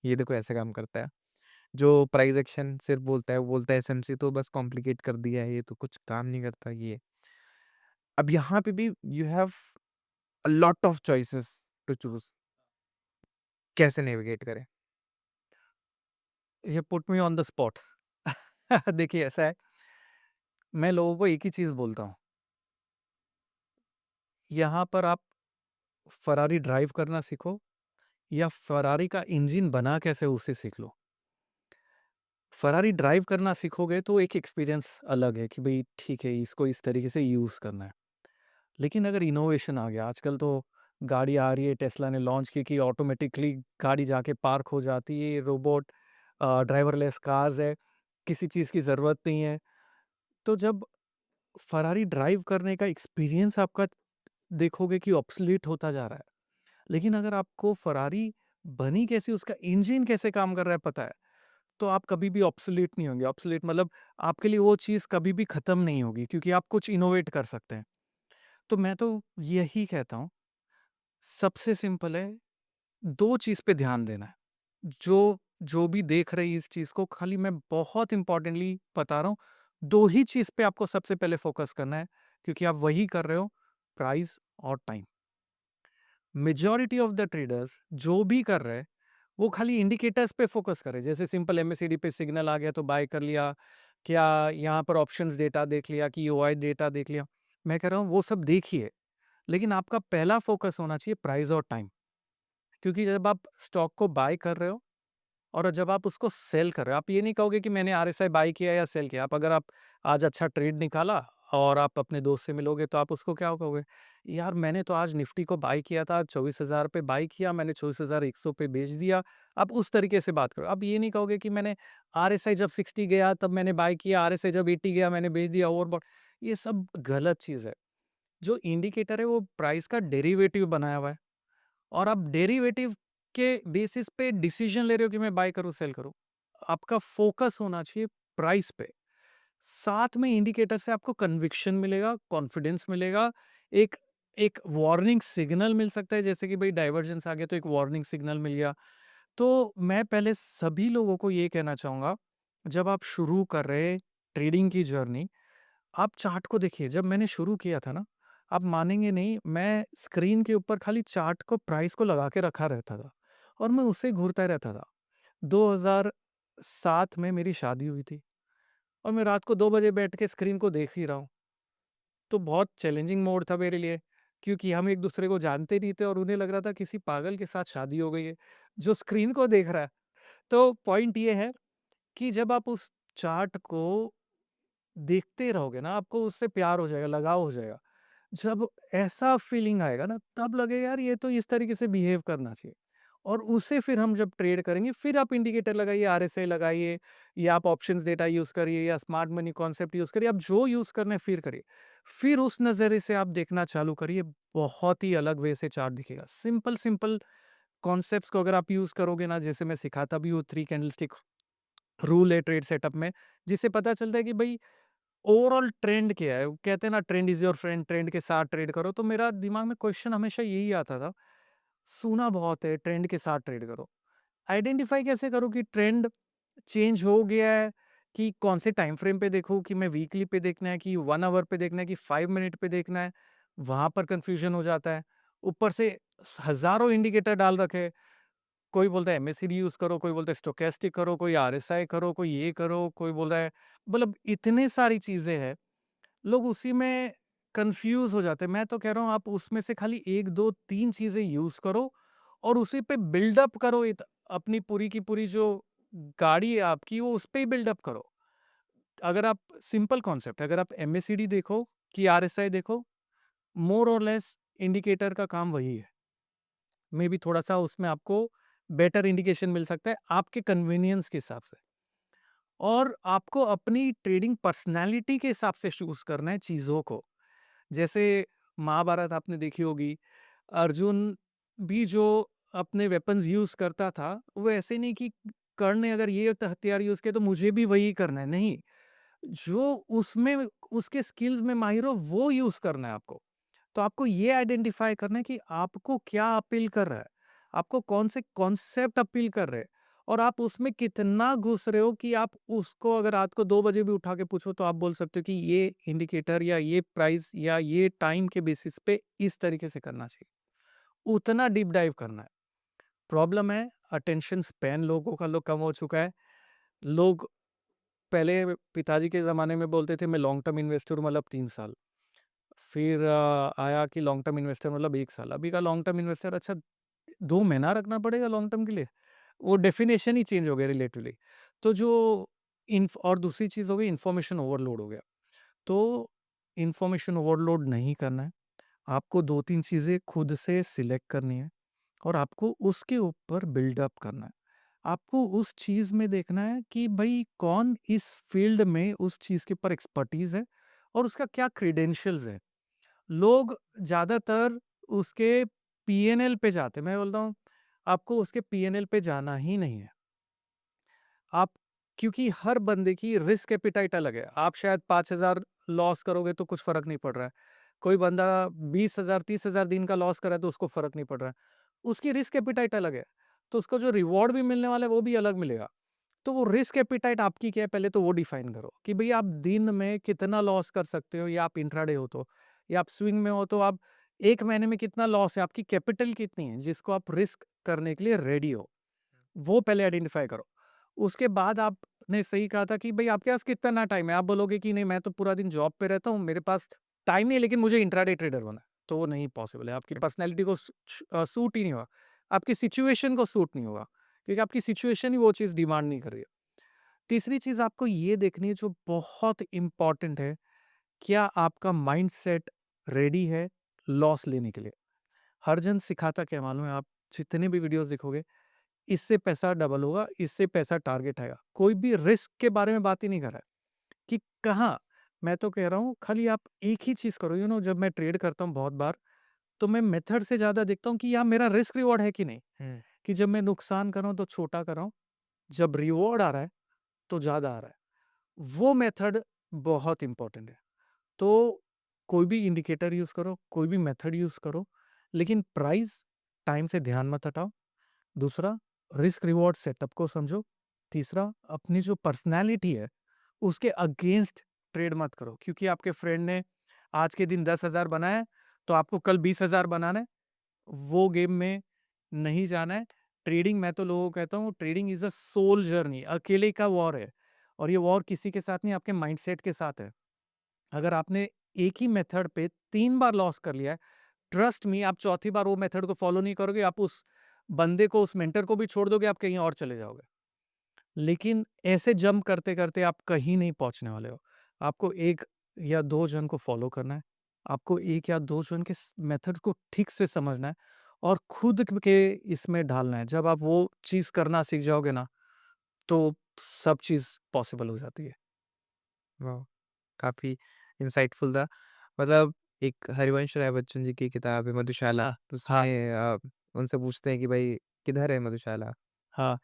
ये देखो ऐसे काम करता है। जो प्राइस एक्शन सिर्फ बोलता है, वो बोलता है एसएमसी तो बस कॉम्प्लिकेट कर दिया है, ये तो कुछ काम नहीं करता ये। अब यहाँ पे भी you have a lot of choices to choose, कैसे नेविगेट करें? ये put me on the spot. देखिए ऐसा है, मैं लोगों को एक ही चीज़ बोलता हूँ, यहाँ पर आप फ़रारी ड्राइव करना सीखो या फ़रारी का इंजन बना कैसे उसे सीख लो। फ़रारी ड्राइव करना सीखोगे तो एक एक्सपीरियंस अलग है कि भई ठीक है, इसको इस तरीके से यूज़ करना है। लेकिन अगर इनोवेशन आ गया, आजकल तो गाड़ी आ रही है, टेस्ला ने लॉन्च की कि ऑटोमेटिकली गाड़ी जाके पार्क हो जाती है, रोबोट ड्राइवरलेस कार्स है, किसी चीज़ की ज़रूरत नहीं है। तो जब फ़रारी ड्राइव करने का एक्सपीरियंस आपका देखोगे कि ऑब्सोलीट होता जा रहा है। लेकिन अगर आपको फ़रारी बनी कैसे, उसका इंजन कैसे काम कर रहा है पता है, तो आप कभी भी ऑब्सोलीट नहीं होंगे। ऑब्सोलीट मतलब आपके लिए वो चीज़ कभी भी ख़त्म नहीं होगी, क्योंकि आप कुछ इनोवेट कर सकते हैं। तो मैं तो यही कहता हूँ, सबसे सिंपल है, 2 चीज़ पे ध्यान देना है। जो जो भी देख रही है इस चीज़ को, खाली मैं बहुत इम्पोर्टेंटली बता रहा हूँ, 2 ही चीज़ पे आपको सबसे पहले फ़ोकस करना है, क्योंकि आप वही कर रहे हो, प्राइस और time. Majority of the traders जो भी कर रहे हैं, वो खाली इंडिकेटर्स पे फ़ोकस कर रहे हैं। जैसे सिंपल एमएससीडी पे सिग्नल आ गया तो बाय कर लिया, क्या यहाँ पर ऑप्शंस डेटा देख लिया कि ईओआई डेटा देख लिया। मैं कह रहा हूँ वो सब देखिए, लेकिन आपका पहला फ़ोकस होना चाहिए प्राइस और टाइम। क्योंकि जब आप स्टॉक को बाय कर रहे हो और जब आप उसको सेल कर रहे हो, आप ये नहीं कहोगे कि मैंने आरएसआई बाय किया या सेल किया। आप अगर आप आज अच्छा ट्रेड निकाला और आप अपने दोस्त से मिलोगे तो आप उसको क्या कहोगे, यार मैंने तो आज निफ्टी को बाय किया था, 24,000 पे बाय किया, मैंने 24,100 पे बेच दिया। आप उस तरीके से बात करो। आप ये नहीं कहोगे कि मैंने आरएसआई जब 60 गया तब मैंने बाय किया, आरएसआई जब 80 गया मैंने बेच दिया ओवरबॉट। ये सब गलत चीज़ है। जो इंडिकेटर है वो प्राइस का डेरिवेटिव बनाया हुआ है और आप डेरिवेटिव के बेसिस पे डिसीजन ले रहे हो कि मैं बाय करूं सेल करूं। आपका फोकस होना चाहिए प्राइस पे। साथ में इंडिकेटर से आपको कन्विक्शन मिलेगा, कॉन्फिडेंस मिलेगा, एक एक वार्निंग सिग्नल मिल सकता है, जैसे कि भाई डाइवर्जेंस आ गया तो एक वार्निंग सिग्नल मिल गया। तो मैं पहले सभी लोगों को ये कहना चाहूंगा, जब आप शुरू कर रहे ट्रेडिंग की जर्नी, आप चार्ट को देखिए। जब मैंने शुरू किया था ना, आप मानेंगे नहीं, मैं स्क्रीन के ऊपर खाली चार्ट को प्राइस को लगा के रखा रहता था और मैं उससे घूरता रहता था। 2007 में मेरी शादी हुई थी और मैं रात को 2 बजे बैठ के स्क्रीन को देख ही रहा हूँ। तो बहुत चैलेंजिंग मोड था मेरे लिए, क्योंकि हम एक-दूसरे को जानते नहीं थे और उन्हें लग रहा था किसी पागल के साथ शादी हो गई है, जो स्क्रीन को देख रहा है। तो पॉइंट ये है कि जब आप उस चार्ट को देखते रहोगे ना, आपको उससे प्यार हो जाएगा, लगाव हो जाएगा। जब ऐसा फीलिंग आएगा ना, तब लगेगा यार ये तो इस तरीके से बिहेव करना चाहिए। और उसे फिर हम जब ट्रेड करेंगे, फिर आप इंडिकेटर लगाइए, आरएसआई लगाइए, या आप ऑप्शंस डेटा यूज़ करिए, या स्मार्ट मनी कॉन्सेप्ट यूज़ करिए, आप जो यूज़ करना है फिर करिए। फिर उस नज़रिए से आप देखना चालू करिए, बहुत ही अलग वे से चार्ट दिखेगा। सिंपल सिंपल कॉन्सेप्ट्स को अगर आप यूज़ करोगे ना, जैसे मैं सिखाता भी हूँ, 3 कैंडलस्टिक रूल है ट्रेड सेटअप में, जिससे पता चलता है कि भाई ओवरऑल ट्रेंड क्या है? वो कहते हैं ना, trend is your friend, trend के साथ ट्रेड करो। तो मेरा दिमाग में क्वेश्चन हमेशा यही आता था, सुना बहुत है ट्रेंड के साथ ट्रेड करो। आइडेंटिफाई कैसे करूँ कि ट्रेंड चेंज हो गया है, कि कौन से टाइम फ्रेम पे देखूँ, कि मैं वीकली पे देखना है, कि 1 आवर पे देखना है, कि 5 मिनट पे देखना है? वहाँ पर कन्फ्यूज़न हो जाता है। ऊपर से हज़ारों इंडिकेटर डाल रखे, कोई बोलता है एमएसीडी यूज़ करो, कोई बोलता है स्टोचैस्टिक करो, कोई आरएसआई करो, कोई ये करो, कोई बोल रहा है, मतलब इतने सारी चीज़ें हैं। लोग उसी में कंफ्यूज हो जाते हैं। मैं तो कह रहा हूँ आप उसमें से खाली 1, 2, 3 चीज़ें यूज़ करो और उसी पे बिल्डअप करो, अपनी पूरी की पूरी जो गाड़ी है आपकी, वो उस पे ही बिल्डअप करो। अगर आप सिंपल कॉन्सेप्ट है, अगर आप एमएसीडी देखो कि आरएसआई देखो, मोर और लेस इंडिकेटर का काम वही है। मे बी थोड़ा-सा उसमें आपको बेटर इंडिकेशन मिल सकता है आपके कन्वीनियंस के हिसाब से। और आपको अपनी ट्रेडिंग पर्सनैलिटी के हिसाब से चूज़ करना है चीज़ों को। जैसे महाभारत आपने देखी होगी, अर्जुन भी जो अपने वेपन्स यूज़ करता था, वो ऐसे नहीं कि कर्ण ने अगर ये हथियार यूज़ किया तो मुझे भी वही करना है, नहीं। जो उसमें उसके स्किल्स में माहिर हो वो यूज़ करना है आपको। तो आपको ये आइडेंटिफ़ाई करना है कि आपको क्या अपील कर रहा है, आपको कौन से कॉन्सेप्ट अपील कर रहे हैं और आप उसमें कितना घुस रहे हो, कि आप उसको अगर रात को 2 बजे भी उठा के पूछो तो आप बोल सकते हो कि ये इंडिकेटर या ये प्राइस या ये टाइम के बेसिस पे इस तरीके से करना चाहिए। उतना डीप डाइव करना है। प्रॉब्लम है, अटेंशन स्पैन लोगों का कम हो चुका है। लोग पहले पिताजी के ज़माने में बोलते थे मैं लॉन्ग टर्म इन्वेस्टर हूँ, मतलब 3 साल। फिर आया कि लॉन्ग टर्म इन्वेस्टर मतलब 1 साल। अभी का लॉन्ग टर्म इन्वेस्टर, अच्छा 2 महीना रखना पड़ेगा लॉन्ग टर्म के लिए? वो डेफ़िनेशन ही चेंज हो गया रिलेटिवली। तो जो इन्फ और दूसरी चीज़ हो गई, इन्फॉर्मेशन ओवरलोड हो गया। तो इन्फॉर्मेशन ओवरलोड नहीं करना है। आपको 2-3 चीज़ें खुद से सिलेक्ट करनी है और आपको उसके ऊपर बिल्डअप करना है। आपको उस चीज़ में देखना है कि भई कौन इस फ़ील्ड में उस चीज़ के ऊपर एक्सपर्टीज़ है और उसका क्या क्रेडेंशियल्स है। लोग ज़्यादातर उसके पीएनएल पे जाते हैं। मैं बोलता हूँ आपको उसके पीएनएल पे जाना ही नहीं है। आप, क्योंकि हर बंदे की रिस्क एपेटाइट अलग है। आप शायद 5,000 लॉस करोगे तो कुछ फ़र्क नहीं पड़ रहा है। कोई बंदा 20,000 30,000 दिन का लॉस कर रहा है तो उसको फ़र्क नहीं पड़ रहा है। उसकी रिस्क एपेटाइट अलग है। तो उसका जो रिवॉर्ड भी मिलने वाला है वो भी अलग मिलेगा। तो वो रिस्क एपिटाइट आपकी क्या है, पहले तो वो डिफाइन करो कि भई आप दिन में कितना लॉस कर सकते हो, या आप इंट्राडे हो तो, या आप स्विंग में हो तो आप 1 महीने में कितना लॉस है, आपकी कैपिटल कितनी है जिसको आप रिस्क करने के लिए रेडी हो, वो पहले आइडेंटिफाई करो। उसके बाद आपने सही कहा था कि भई आपके पास कितना टाइम है, आप बोलोगे कि नहीं मैं तो पूरा दिन जॉब पे रहता हूँ, मेरे पास टाइम नहीं है लेकिन मुझे इंट्राडे ट्रेडर बनना है, तो वो नहीं पॉसिबल है। आपकी पर्सनैलिटी को सूट ही नहीं होगा, आपकी सिचुएशन को सूट नहीं होगा, क्योंकि आपकी सिचुएशन ही वो चीज़ डिमांड नहीं कर रही है। तीसरी चीज़ आपको ये देखनी है जो बहुत इम्पोर्टेंट है, क्या आपका माइंडसेट रेडी है लॉस लेने के लिए? हर जन सिखाता क्या है मालूम है? आप जितने भी वीडियोज़ देखोगे, इससे पैसा डबल होगा, इससे पैसा टारगेट आएगा। कोई भी रिस्क के बारे में बात ही नहीं कर रहा है कि कहाँ। मैं तो कह रहा हूँ खाली आप एक ही चीज़ करो, जब मैं ट्रेड करता हूँ बहुत बार, तो मैं मेथड से ज़्यादा देखता हूँ कि यार मेरा रिस्क रिवॉर्ड है कि नहीं? हुँ, कि जब मैं नुकसान कर रहा हूँ तो छोटा कर रहा हूँ, जब रिवॉर्ड आ रहा है तो ज़्यादा आ रहा है। वो मेथड बहुत इम्पोर्टेंट है। तो कोई भी इंडिकेटर यूज़ करो, कोई भी मेथड यूज़ करो, लेकिन प्राइस टाइम से ध्यान मत हटाओ। दूसरा, रिस्क रिवॉर्ड सेटअप को समझो। तीसरा, अपनी जो पर्सनैलिटी है, उसके अगेंस्ट ट्रेड मत करो, क्योंकि आपके फ्रेंड ने आज के दिन 10,000 बनाया है, तो आपको कल 20,000 बनाना है। वो गेम में नहीं जाना है। ट्रेडिंग, मैं तो लोगों को कहता हूँ, trading is a sole journey, अकेले का वॉर है, और ये वॉर किसी के साथ नहीं, आपके माइंडसेट के साथ है। अगर आपने एक ही मेथड पे 3 बार लॉस कर लिया है, ट्रस्ट मी आप चौथी बार वो मेथड को फॉलो नहीं करोगे, आप उस बंदे को, उस मेंटर को भी छोड़ दोगे, आप कहीं और चले जाओगे। लेकिन ऐसे जंप करते-करते आप कहीं नहीं पहुँचने वाले हो। आपको 1 या 2 जन को फॉलो करना है। आपको 1 या 2 जन के मेथड को ठीक से समझना है और खुद के इसमें ढालना है। जब आप वो चीज़ करना सीख जाओगे ना, तो सब चीज़ पॉसिबल हो जाती है। वाह! काफ़ी इंसाइटफुल था। मतलब एक हरिवंश राय बच्चन जी की किताब है मधुशाला, हाँ, हाँ, उसमें उनसे पूछते हैं कि भाई किधर है मधुशाला? हाँ,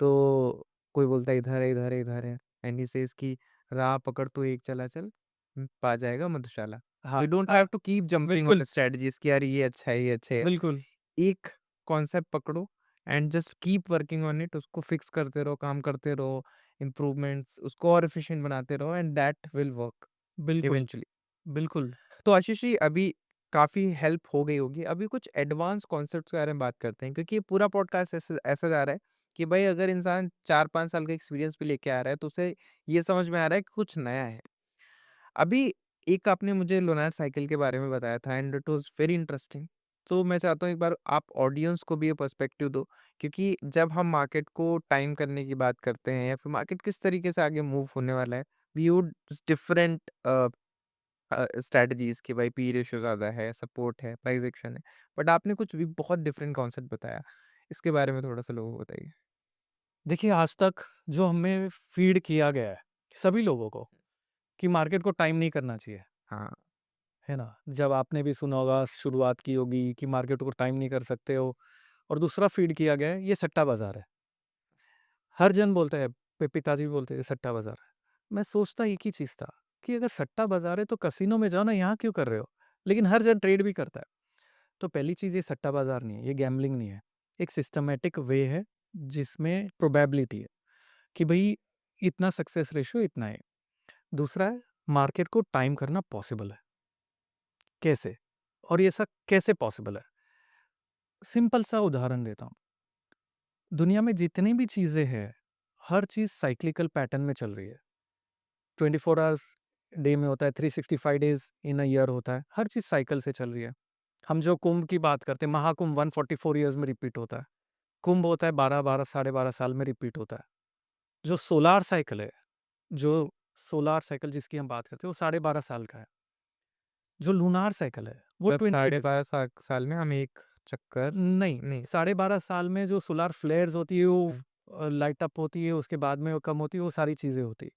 तो कोई बोलता है इधर है, इधर है, इधर है एंड ही सेज़ कि राह पकड़ तू एक चला चल, पा जाएगा मधुशाला। हाँ, we don't have to keep jumping on बिल्कुल, स्ट्रेटजीज़ कि यार ये अच्छा है, ये अच्छा है। बिल्कुल, एक कॉन्सेप्ट पकड़ो and just keep working on it, उसको फिक्स करते रहो, काम करते रहो, इम्प्रूवमेंट्स उसको और एफिशिएंट बनाते रहो एंड दैट विल वर्क बिल्कुल, इवेंचुअली। बिल्कुल। तो आशीष जी अभी काफ़ी हेल्प हो गई होगी। अभी कुछ एडवांस कॉन्सेप्ट्स के बारे में बात करते हैं क्योंकि ये पूरा पॉडकास्ट ऐसे ऐसा जा रहा है कि भाई अगर इंसान 4-5 साल का एक्सपीरियंस भी लेके आ रहा है तो उसे ये समझ में आ रहा है कि कुछ नया है। अभी एक आपने मुझे लुनार साइकिल के बारे में बताया था and it was very interesting. तो मैं चाहता हूँ एक बार आप ऑडियंस को भी ये पर्सपेक्टिव दो क्योंकि जब हम मार्केट को टाइम करने की बात करते हैं या फिर मार्केट किस तरीके से आगे मूव होने वाला है, वी वुड डिफरेंट स्ट्रैटेजीज़ कि भाई पी रेशियो ज़्यादा है, सपोर्ट है, प्राइस एक्शन है। बट आपने कुछ भी बहुत डिफरेंट कॉन्सेप्ट बताया। इसके बारे में थोड़ा-सा लोगों को बताइए? देखिए, आज तक जो हमें फीड किया गया है, सभी लोगों को, कि मार्केट को टाइम नहीं करना चाहिए, हाँ, है ना? जब आपने भी सुना होगा, शुरुआत की होगी कि मार्केट को टाइम नहीं कर सकते हो, और दूसरा फीड किया गया है, ये सट्टा बाज़ार है। हर जन बोलता है, पिताजी भी बोलते थे सट्टा बाज़ार है। मैं सोचता एक ही चीज़ था कि अगर सट्टा बाज़ार है तो कैसीनो में जाओ ना, यहाँ क्यों कर रहे हो? लेकिन हर जन ट्रेड भी करता है। तो पहली चीज़, ये सट्टा बाज़ार नहीं है, ये गैम्बलिंग नहीं है। एक सिस्टमैटिक वे है जिसमें प्रोबेबिलिटी है कि भई इतना सक्सेस रेशियो इतना है। दूसरा है, मार्केट को टाइम करना पॉसिबल है। कैसे? और ये सब कैसे पॉसिबल है? सिंपल सा उदाहरण देता हूँ। दुनिया में जितनी भी चीज़ें हैं, हर चीज़ साइक्लिकल पैटर्न में चल रही है। 24 आवर्स डे में होता है, 365 डेज़ इन अ ईयर होता है। हर चीज़ साइकिल से चल रही है। हम जो कुंभ की बात करते हैं, महाकुंभ 144 ईयर्स में रिपीट होता है। कुंभ होता है 12-12 साढ़े 12 साल में रिपीट होता है। जो सोलार साइकिल है, जो सोलार साइकिल जिसकी हम बात करते हैं, वो साढ़े 12 साल का है। जो लूनार साइकिल है, वो मतलब 28 साढ़े डेज़ 12 साल में हम एक चक्कर नहीं, नहीं। साढ़े 12 साल में जो सोलार फ्लेयर्स होती है, वो हुँ, लाइट अप होती है, उसके बाद में वो कम होती है, वो सारी चीज़ें होती हैं।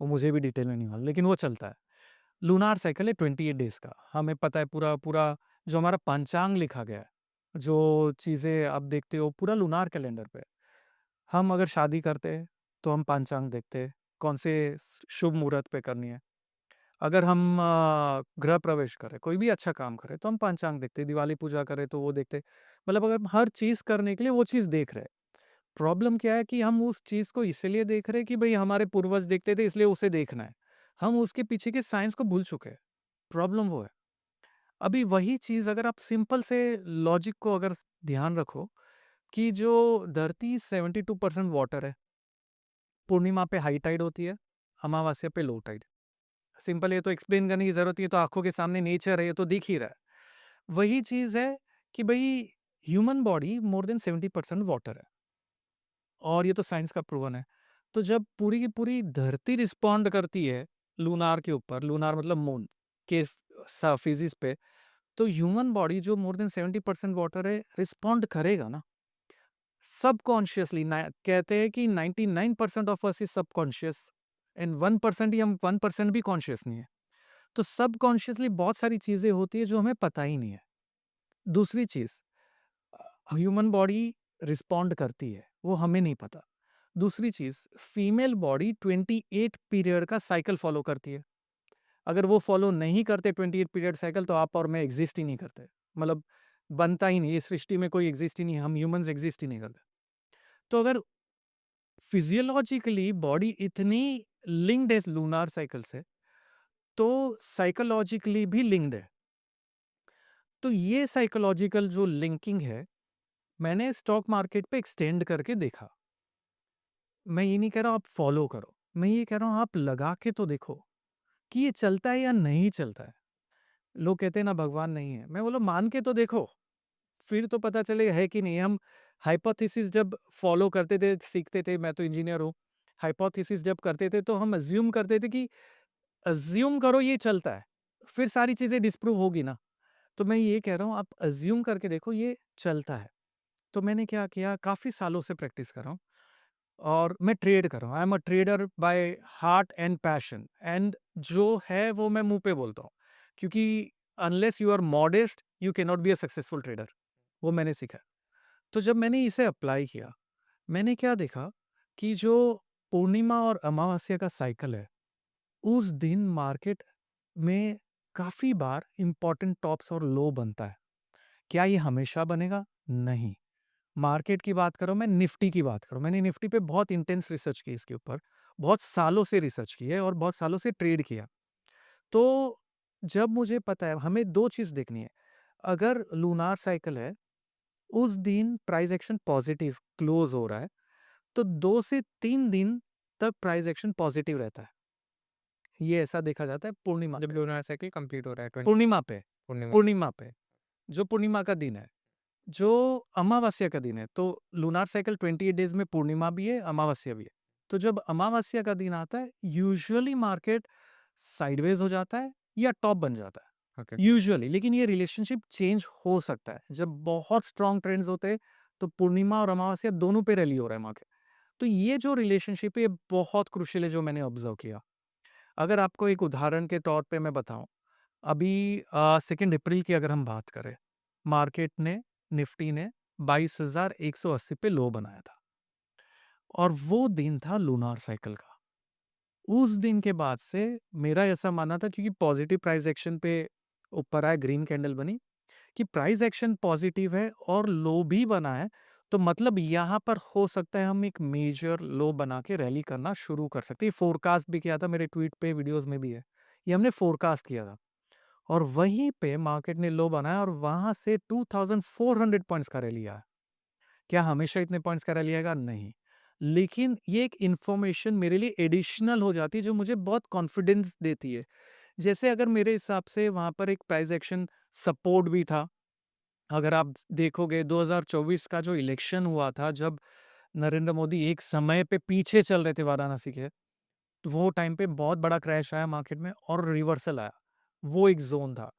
वो मुझे भी डिटेल में नहीं मालूम, लेकिन वो चलता है। लूनार साइकिल है 28 डेज़ का। हमें पता है पूरा पूरा जो हमारा पंचांग लिखा गया है, जो चीज़ें आप देखते हो, पूरा लूनार कैलेंडर पे है। हम अगर शादी करते हैं, तो हम पंचांग देखते हैं, कौन से शुभ मुहूर्त पे करनी है। अगर हम गृह प्रवेश करें, कोई भी अच्छा काम करें, तो हम पंचांग देखते हैं, दिवाली पूजा करें तो वो देखते हैं। मतलब अगर हम हर चीज़ करने के लिए वो चीज़ देख रहे हैं। प्रॉब्लम क्या है कि हम उस चीज़ को इसीलिए देख रहे हैं कि भई हमारे पूर्वज देखते थे इसलिए उसे देखना है। हम उसके पीछे के साइंस को भूल चुके हैं, प्रॉब्लम वो है। अभी वही चीज़ अगर आप सिंपल से लॉजिक को अगर ध्यान रखो कि जो धरती 72% वाटर है, पूर्णिमा पे हाई टाइड होती है, अमावस्या पे लो टाइड। सिंपल ये तो एक्सप्लेन करने की ज़रूरत नहीं है, तो आँखों के सामने नेचर है, ये तो दिख ही रहा है। वही चीज़ है कि भई human body more than 70% water है और ये तो साइंस का प्रूवन है। तो जब पूरी की पूरी धरती रिस्पॉन्ड करती है लूनार के ऊपर, लूनार मतलब मून के फेजेस पे, तो ह्यूमन बॉडी जो मोर देन 70% वाटर है, रिस्पॉन्ड करेगा ना। सबकॉन्शियसली ना कहते हैं कि 99% of us is subconscious and 1% ही हम 1% भी कॉन्शियस नहीं है। तो सबकॉन्शियसली बहुत सारी चीजें होती है जो हमें पता ही नहीं है। दूसरी चीज, ह्यूमन बॉडी रिस्पॉन्ड करती है, वो हमें नहीं पता। दूसरी चीज, फीमेल बॉडी 28 पीरियड का साइकिल फॉलो करती है। अगर वो फॉलो नहीं करते 28 पीरियड साइकिल, तो आप और मैं एग्जिस्ट ही नहीं करते। मतलब बनता ही नहीं, इस सृष्टि में कोई एग्जिस्ट ही नहीं, हम ह्यूमंस एग्जिस्ट ही नहीं करते। तो अगर फिजियोलॉजिकली बॉडी इतनी लिंक्ड है लूनार साइकिल से, तो साइकोलॉजिकली भी लिंक्ड है। तो ये साइकोलॉजिकल जो लिंकिंग है, मैंने स्टॉक मार्केट पे एक्सटेंड करके देखा। मैं ये नहीं कह रहा हूं आप फॉलो करो, मैं ये कह रहा हूं आप लगा के तो देखो कि ये चलता है या नहीं चलता है। लोग कहते हैं ना भगवान नहीं है, मैं बोलो मान के तो देखो, फिर तो पता चलेगा है कि नहीं। हम हाइपोथेसिस जब फॉलो करते थे, सीखते थे, मैं तो इंजीनियर हूँ। हाइपोथेसिस जब करते थे तो हम अज्यूम करते थे कि अज्यूम करो ये चलता है, फिर सारी चीजें डिस्प्रूव होगी ना। तो मैं ये कह रहा हूँ आप अज्यूम करके देखो ये चलता है। तो मैंने क्या किया, काफी सालों से प्रैक्टिस कर रहा हूँ और मैं ट्रेड कर रहा हूँ। I am a trader by heart and passion, and जो है वो मैं मुंह पे बोलता हूँ, क्योंकि unless you are modest you can not be a successful trader. वो मैंने सीखा। तो जब मैंने इसे अप्लाई किया, मैंने क्या देखा कि जो पूर्णिमा और अमावस्या का साइकिल है, उस दिन मार्केट में काफी बार इंपॉर्टेंट टॉप्स और लो बनता है। क्या ये हमेशा बनेगा? नहीं। मार्केट की बात करो, मैं निफ्टी की बात करूं, मैंने निफ्टी पे बहुत इंटेंस रिसर्च की, इसके ऊपर बहुत सालों से रिसर्च की है और बहुत सालों से ट्रेड किया। तो जब मुझे पता है हमें दो चीज देखनी है, अगर लूनार साइकिल है, उस दिन प्राइस एक्शन पॉजिटिव क्लोज हो रहा है, तो 2 से 3 दिन तक प्राइस एक्शन पॉजिटिव रहता है। ये ऐसा देखा जाता है पूर्णिमा जब पे। लूनार साइकिल कंप्लीट हो रहा है 20 पूर्णिमा पे पूर्णिमा। पूर्णिमा पे जो पूर्णिमा का दिन है, जो अमावस्या का दिन है, तो लूनार साइकिल 28 डेज में पूर्णिमा भी है, अमावस्या भी है। तो जब अमावस्या का दिन आता है, यूजुअली मार्केट साइडवेज हो जाता है या टॉप बन जाता है, ओके। यूजुअली। लेकिन ये रिलेशनशिप चेंज हो सकता है। जब बहुत स्ट्रॉन्ग ट्रेंड्स होते हैं, तो पूर्णिमा और अमावस्या दोनों पे रैली हो रहा है मार्केट। तो ये जो रिलेशनशिप है, ये बहुत क्रुशियल है, जो मैंने ऑब्जर्व किया। अगर आपको एक उदाहरण के तौर पे मैं बताऊं, अभी 2 अप्रैल की अगर हम बात करें, मार्केट ने, निफ्टी ने 22,180 पे लो बनाया था और वो दिन था लूनार साइकिल का। उस दिन के बाद से मेरा ऐसा मानना था, क्योंकि पॉजिटिव प्राइस एक्शन पे ऊपर आया, ग्रीन कैंडल बनी, कि प्राइस एक्शन पॉजिटिव है और लो भी बना है, तो मतलब यहाँ पर हो सकता है हम एक मेजर लो बना के रैली करना शुरू कर सकते हैं। फोरकास्ट भी किया था, मेरे ट्वीट पे, वीडियोस में भी है, ये हमने फोरकास्ट किया था। और वहीं पे मार्केट ने लो बनाया और वहां से 2400 पॉइंट्स का रैली आया। क्या हमेशा इतने पॉइंट्स का रैली आएगा? नहीं। लेकिन ये एक इंफॉर्मेशन मेरे लिए एडिशनल हो जाती है, जो मुझे बहुत कॉन्फिडेंस देती है। जैसे अगर मेरे हिसाब से वहां पर एक प्राइस एक्शन सपोर्ट भी था। अगर आप देखोगे 2024 का जो इलेक्शन हुआ था, जब नरेंद्र मोदी एक समय पे पीछे चल रहे थे वाराणसी के, तो वो टाइम पे बहुत बड़ा क्रैश आया मार्केट में और रिवर्सल आया। वो एक जोन था।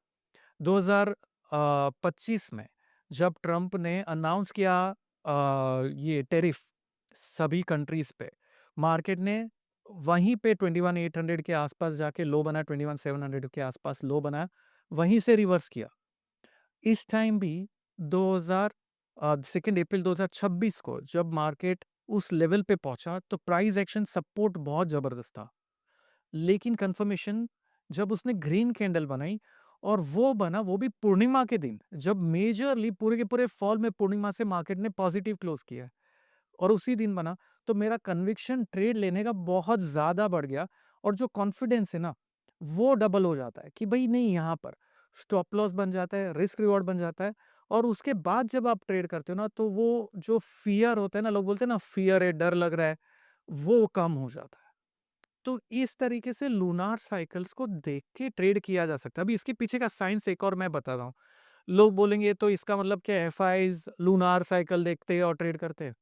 2025 में जब ट्रंप ने अनाउंस किया ये टैरिफ सभी कंट्रीज पे, मार्केट ने वहीं पे 21,800 के आसपास जाके लो बनाया, 21,700 के आसपास लो बनाया, वहीं से रिवर्स किया। इस टाइम भी 2000 2 अप्रैल 2026 को जब मार्केट उस लेवल पे पहुंचा, तो प्राइस एक्शन सपोर्ट बहुत जबरदस्त था। लेकिन कंफर्मेशन जब उसने ग्रीन कैंडल बनाई और वो बना वो भी पूर्णिमा के दिन, जब मेजरली पूरे के पूरे फॉल में पूर्णिमा से मार्केट ने पॉजिटिव क्लोज किया है और उसी दिन बना, तो मेरा कन्विक्शन ट्रेड लेने का बहुत ज़्यादा बढ़ गया और जो कॉन्फिडेंस है ना, वो डबल हो जाता है कि भई नहीं, यहाँ पर स्टॉप लॉस बन जाता है, रिस्क रिवॉर्ड बन जाता है और उसके बाद जब आप ट्रेड करते हो ना, तो वो जो फ़ियर होता है ना, लोग बोलते हैं ना फ़ियर है, डर लग रहा है, वो कम हो जाता है। तो इस तरीके से लूनार साइकिल्स को देख के ट्रेड किया जा सकता है। अभी इसके पीछे का साइंस एक और मैं बता रहा हूँ। लोग बोलेंगे तो इसका मतलब क्या एफआईज लूनार साइकिल देखते हैं और ट्रेड करते हैं?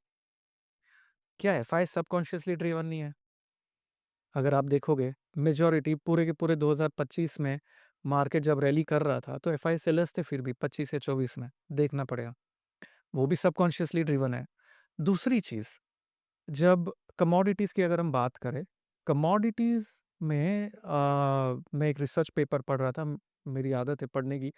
क्या एफआई सबकॉन्शियसली ड्रिवन नहीं है? अगर आप देखोगे मेजॉरिटी पूरे के पूरे 2025 में मार्केट जब रैली कर रहा था तो एफआई सेलर्स थे फिर भी 25 या 24 में, देखना पड़ेगा। वो भी सबकॉन्शियसली ड्रिवन है। दूसरी चीज़, जब कमोडिटीज़ की अगर हम बात करें, कमोडिटीज़ में मैं एक रिसर्च पेपर पढ़ रहा था, मेरी आदत है पढ़ने की,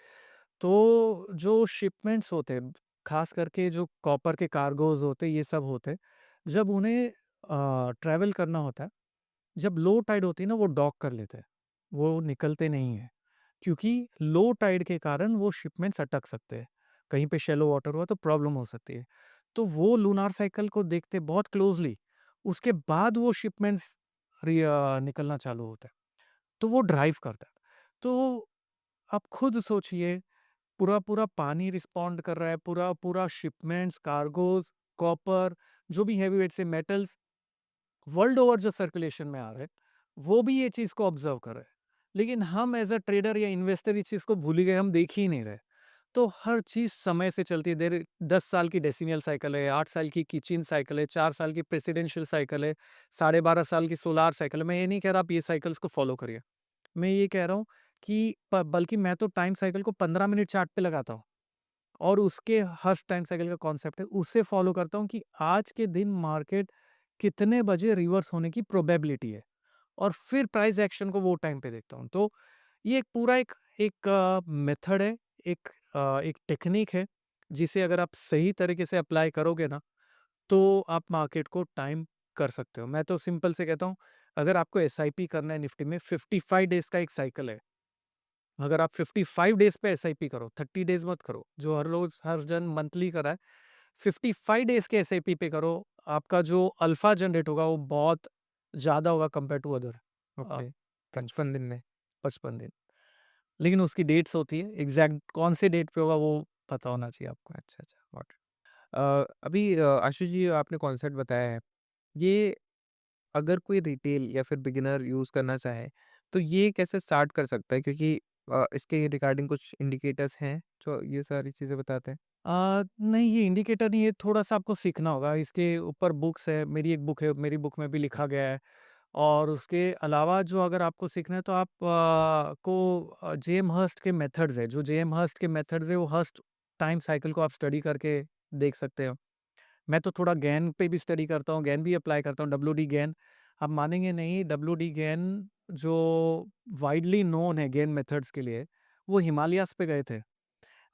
तो जो शिपमेंट्स होते हैं, खास करके जो कॉपर के कार्गोज़ होते हैं, ये सब होते हैं, जब उन्हें ट्रैवल करना होता है, जब लो टाइड होती है ना, वो डॉक कर लेते हैं, वो निकलते नहीं हैं, क्योंकि लो टाइड के कारण वो शिपमेंट्स अटक सकते हैं। कहीं पे शैलो वाटर हुआ तो प्रॉब्लम हो सकती है। तो वो लूनार साइकिल को देखते बहुत क्लोज़ली, उसके बाद वो शिपमेंट्स निकलना चालू होता है, तो वो ड्राइव करता है। तो आप खुद सोचिए, पूरा-पूरा पानी रिस्पॉन्ड कर रहा है, पूरा-पूरा शिपमेंट्स, कार्गोज़, कॉपर, जो भी हेवी वेट से मेटल्स वर्ल्ड ओवर जो सर्कुलेशन में आ रहे हैं, वो भी ये चीज़ को ऑब्ज़र्व कर रहे हैं। लेकिन हम एज़ अ ट्रेडर या इन्वेस्टर इस चीज़ को भूल ही गए, हम देख ही नहीं रहे। तो हर चीज़ समय से चलती है। 10 साल की डेसिनियल साइकिल है, 8 साल की किचिन साइकिल है, 4 साल की प्रेसिडेंशियल साइकिल है, 12.5 साल की सोलार साइकिल है। मैं ये नहीं कह रहा आप ये साइकिल्स को फ़ॉलो करिए। मैं ये कह रहा हूँ कि बल्कि मैं तो टाइम साइकिल को 15 मिनट चार्ट पे लगाता हूँ और उसके हर टाइम साइकिल का कॉन्सेप्ट है, उसे फ़ॉलो करता हूँ कि आज के दिन मार्केट कितने बजे रिवर्स होने की प्रोबेबिलिटी है और फिर प्राइस एक्शन को वो टाइम पे देखता हूँ। तो ये एक पूरा एक एक मेथड है, एक टेक्नीक है, जिसे अगर आप सही तरीके से अप्लाई करोगे ना, तो आप मार्केट को टाइम कर सकते हो। मैं तो सिंपल से कहता हूँ, अगर आपको एसआईपी करना है निफ्टी में, 55 डेज़ का एक साइकिल है। अगर आप 55 डेज़ पे एसआईपी करो, 30 डेज़ मत करो, जो हर रोज़ हर जन मंथली कर रहा है, 55 डेज़ के एसआईपी पे करो, आपका जो अल्फा जनरेट होगा वो बहुत ज़्यादा होगा compare to other okay, things. 55 दिन में। 55 दिन। लेकिन उसकी डेट्स होती है, एग्ज़ैक्ट कौन से डेट पे होगा वो पता होना चाहिए आपको। अच्छा, अच्छा, गॉट इट। अभी आशु जी आपने कॉन्सेप्ट बताया है, ये अगर कोई रिटेल या फिर बिगिनर यूज़ करना चाहे, तो ये कैसे स्टार्ट कर सकता है? क्योंकि इसके रिगार्डिंग कुछ इंडिकेटर्स हैं, जो ये सारी चीज़ें बताते हैं? नहीं, ये इंडिकेटर नहीं है, थोड़ा-सा आपको सीखना होगा। इसके ऊपर बुक्स है, मेरी एक बुक है, मेरी बुक में भी लिखा गया है। और उसके अलावा जो अगर आपको सीखना है तो आप जेएम हर्स्ट के मेथड्स है, जो जेएम हर्स्ट के मेथड्स है वो हर्स्ट टाइम साइकिल को आप स्टडी करके देख सकते हो। मैं तो थोड़ा गैन पे भी स्टडी करता हूँ, गैन भी अप्लाई करता हूँ, डब्ल्यूडी गैन। आप मानेंगे नहीं, डब्ल्यूडी गैन जो वाइडली नोन है गैन मेथड्स के लिए, वो हिमालयाज़ पे गए थे।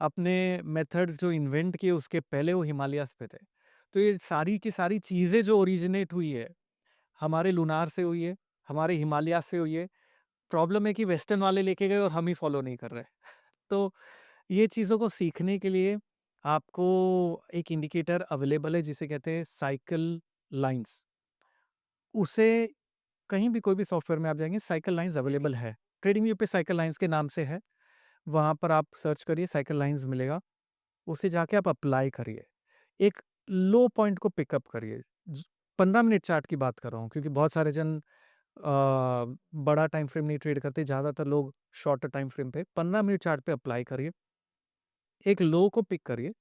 अपने मेथड्स जो इन्वेंट किए उसके पहले वो हिमालयाज़ पे थे। तो ये सारी की सारी चीज़ें जो ओरिजिनेट हुई है, हमारे लूनार से हुई है, हमारे हिमालयाज़ से हुई है। प्रॉब्लम है कि वेस्टर्न वाले लेके गए और हम ही फॉलो नहीं कर रहे। तो ये चीज़ों को सीखने के लिए आपको एक इंडिकेटर अवेलेबल है जिसे कहते हैं साइकिल लाइन्स। उसे कहीं भी कोई भी सॉफ्टवेयर में आप जाएँगे, साइकिल लाइन्स अवेलेबल है। ट्रेडिंग व्यू पे साइकिल लाइन्स के नाम से है। वहाँ पर आप सर्च करिए, साइकिल लाइन्स मिलेगा। उसे जाके आप अप्लाई करिए। एक लो पॉइंट को पिकअप करिए। ज 15 मिनट चार्ट की बात कर रहा हूँ, क्योंकि बहुत सारे जन बड़ा टाइम फ्रेम नहीं ट्रेड करते, ज़्यादातर लोग शॉर्टर टाइम फ्रेम पे 15 मिनट चार्ट पे अप्लाई करिए। एक लो को पिक करिए